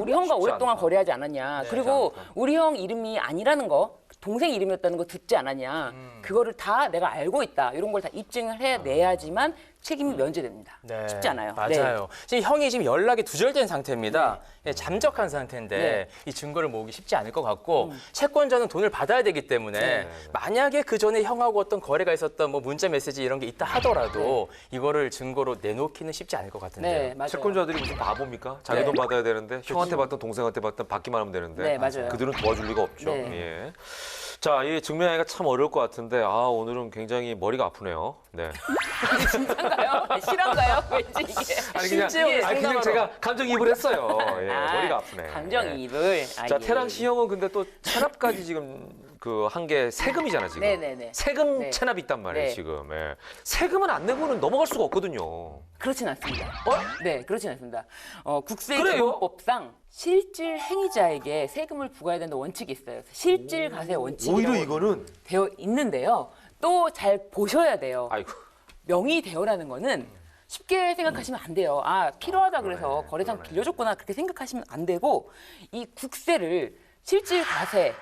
Speaker 2: 우리 형과
Speaker 1: 쉽지
Speaker 2: 오랫동안
Speaker 1: 않다.
Speaker 2: 거래하지 않았냐? 그리고 우리 형 이름이 아니라는 거, 동생 이름이었다는 거 듣지 않았냐? 그거를 다 내가 알고 있다. 이런 걸 다 입증을 해내야지만 책임이 면제됩니다.
Speaker 3: 네,
Speaker 2: 쉽지 않아요.
Speaker 3: 맞아요. 지금 형이 지금 연락이 두절된 상태입니다. 예, 잠적한 상태인데
Speaker 2: 네.
Speaker 3: 이 증거를 모으기 쉽지 않을 것 같고 채권자는 돈을 받아야 되기 때문에 만약에 그 전에 형하고 어떤 거래가 있었던 뭐 문자 메시지 이런 게 있다 하더라도 이거를 증거로 내놓기는 쉽지 않을 것 같은데요.
Speaker 2: 네, 맞아요.
Speaker 1: 채권자들이 무슨 바보입니까? 자기
Speaker 2: 네.
Speaker 1: 돈 받아야 되는데 형한테 받든 동생한테 받든 받기만 하면 되는데
Speaker 2: 네, 맞아요.
Speaker 1: 그들은 도와줄 리가 없죠.
Speaker 2: 네.
Speaker 1: 예. 자, 이 증명하기가 참 어려울 것 같은데 오늘은 굉장히 머리가 아프네요. 네.
Speaker 2: 진짜인가요? 실화인가요? 왠지 이게.
Speaker 1: 그냥 제가 감정이입을 했어요. 예, 머리가 아프네.
Speaker 2: 감정이입을.
Speaker 1: 자, 태랑 씨 형은 근데 또 체납까지 지금 그 한 게 세금이잖아, 지금.
Speaker 2: 네네네.
Speaker 1: 세금
Speaker 2: 네.
Speaker 1: 체납이 있단 말이에요,
Speaker 2: 네.
Speaker 1: 지금. 예. 세금은 안 내고는 넘어갈 수가 없거든요.
Speaker 2: 그렇진 않습니다. 네, 그렇진 않습니다.
Speaker 1: 그래요?
Speaker 2: 국세기본법상 실질 행위자에게 세금을 부과해야 된다는 원칙이 있어요. 실질 과세 원칙이
Speaker 1: 오히려 이거는
Speaker 2: 되어 있는데요. 또 잘 보셔야 돼요.
Speaker 1: 아이고.
Speaker 2: 명의대여라는 거는 쉽게 생각하시면 안 돼요. 아, 필요하다 그래서 거래상 빌려줬구나 그렇게 생각하시면 안 되고 이 국세를 실질 과세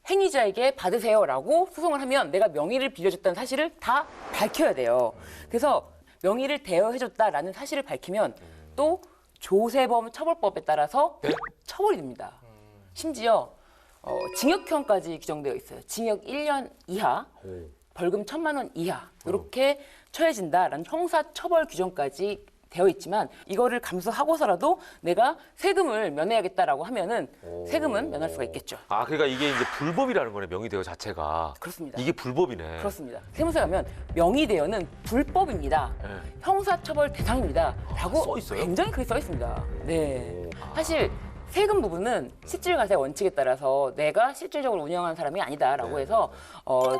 Speaker 2: 행위자에게 받으세요라고 소송을 하면 내가 명의를 빌려줬다는 사실을 다 밝혀야 돼요. 그래서 명의를 대여해줬다라는 사실을 밝히면 또 조세범 처벌법에 따라서 처벌이 됩니다. 심지어 징역형까지 규정되어 있어요. 징역 1년 이하, 벌금 1,000만 원 이하 이렇게 처해진다라는 형사처벌 규정까지 되어 있지만 이거를 감수하고서라도 내가 세금을 면해야겠다라고 하면은 세금은 면할 수가 있겠죠.
Speaker 1: 아, 그러니까 이게 이제 불법이라는 거네, 명의대여 자체가.
Speaker 2: 그렇습니다.
Speaker 1: 이게 불법이네.
Speaker 2: 그렇습니다. 세무서에 가면 명의대여는 불법입니다. 형사처벌 대상입니다. 라고
Speaker 1: 써 있어요?
Speaker 2: 굉장히 크게 써 있습니다. 네. 사실 세금 부분은 실질과세 원칙에 따라서 내가 실질적으로 운영하는 사람이 아니다라고 해서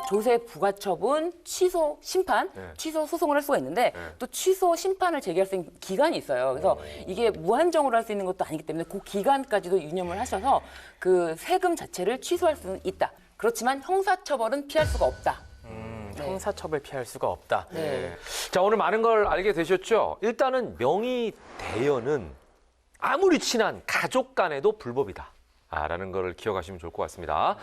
Speaker 2: 조세 부과처분, 취소 심판, 취소 소송을 할 수가 있는데 또 취소 심판을 제기할 수 있는 기간이 있어요. 그래서 이게 무한정으로 할 수 있는 것도 아니기 때문에 그 기간까지도 유념을 하셔서 그 세금 자체를 취소할 수는 있다. 그렇지만 형사처벌은 피할 수가 없다.
Speaker 3: 형사처벌 피할 수가 없다.
Speaker 2: 네.
Speaker 1: 자, 오늘 많은 걸 알게 되셨죠? 일단은 명의대여는 아무리 친한 가족 간에도 불법이다. 라는 걸 기억하시면 좋을 것 같습니다.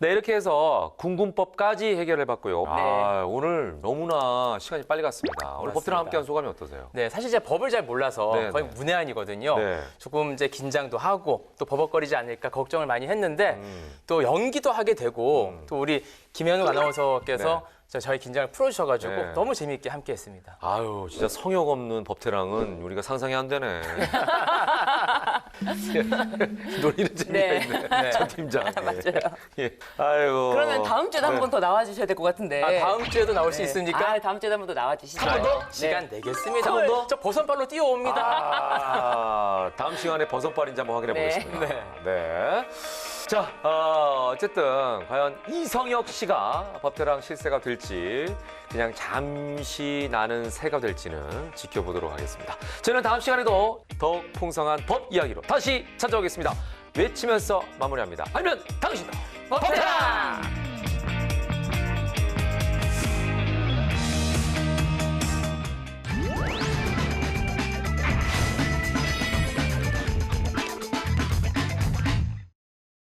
Speaker 1: 네, 이렇게 해서 군군법까지 해결해봤고요. 아, 오늘 너무나 시간이 빨리 갔습니다. 오늘 법대랑 함께한 소감이 어떠세요?
Speaker 3: 네, 사실 제가 법을 잘 몰라서
Speaker 1: 네,
Speaker 3: 거의
Speaker 1: 네.
Speaker 3: 문외한이거든요.
Speaker 1: 네.
Speaker 3: 조금 이제 긴장도 하고 또 버벅거리지 않을까 걱정을 많이 했는데 또 연기도 하게 되고 또 우리 김현욱 아나운서께서 저희 긴장을 풀어주셔가지고
Speaker 1: 네.
Speaker 3: 너무 재미있게 함께했습니다.
Speaker 1: 아유, 진짜 성역 없는 법태랑은 우리가 상상이 안 되네. 놀리는 재미가
Speaker 2: 네.
Speaker 1: 있네. 전 팀장.
Speaker 2: 맞아요.
Speaker 1: 예. 아이고.
Speaker 2: 그러면 다음 주에도 한 번 더 나와주셔야 될 것 같은데.
Speaker 3: 아, 다음 주에도 나올 수 있습니까?
Speaker 2: 아, 다음 주에도 한 번 더 나와주시죠.
Speaker 3: 한 번 더
Speaker 2: 네.
Speaker 3: 시간 내겠습니다.
Speaker 1: 한번 더?
Speaker 3: 저 버선발로 뛰어옵니다.
Speaker 1: 아, 다음 시간에 버섯발인지 한번 확인해
Speaker 2: 네.
Speaker 1: 보겠습니다. 네. 자, 어쨌든 과연 이성혁 씨가 법대랑 실세가 될지 그냥 잠시 나는 새가 될지는 지켜보도록 하겠습니다. 저는 다음 시간에도 더욱 풍성한 법 이야기로 다시 찾아오겠습니다. 외치면서 마무리합니다. 알면 당신다. 법대랑!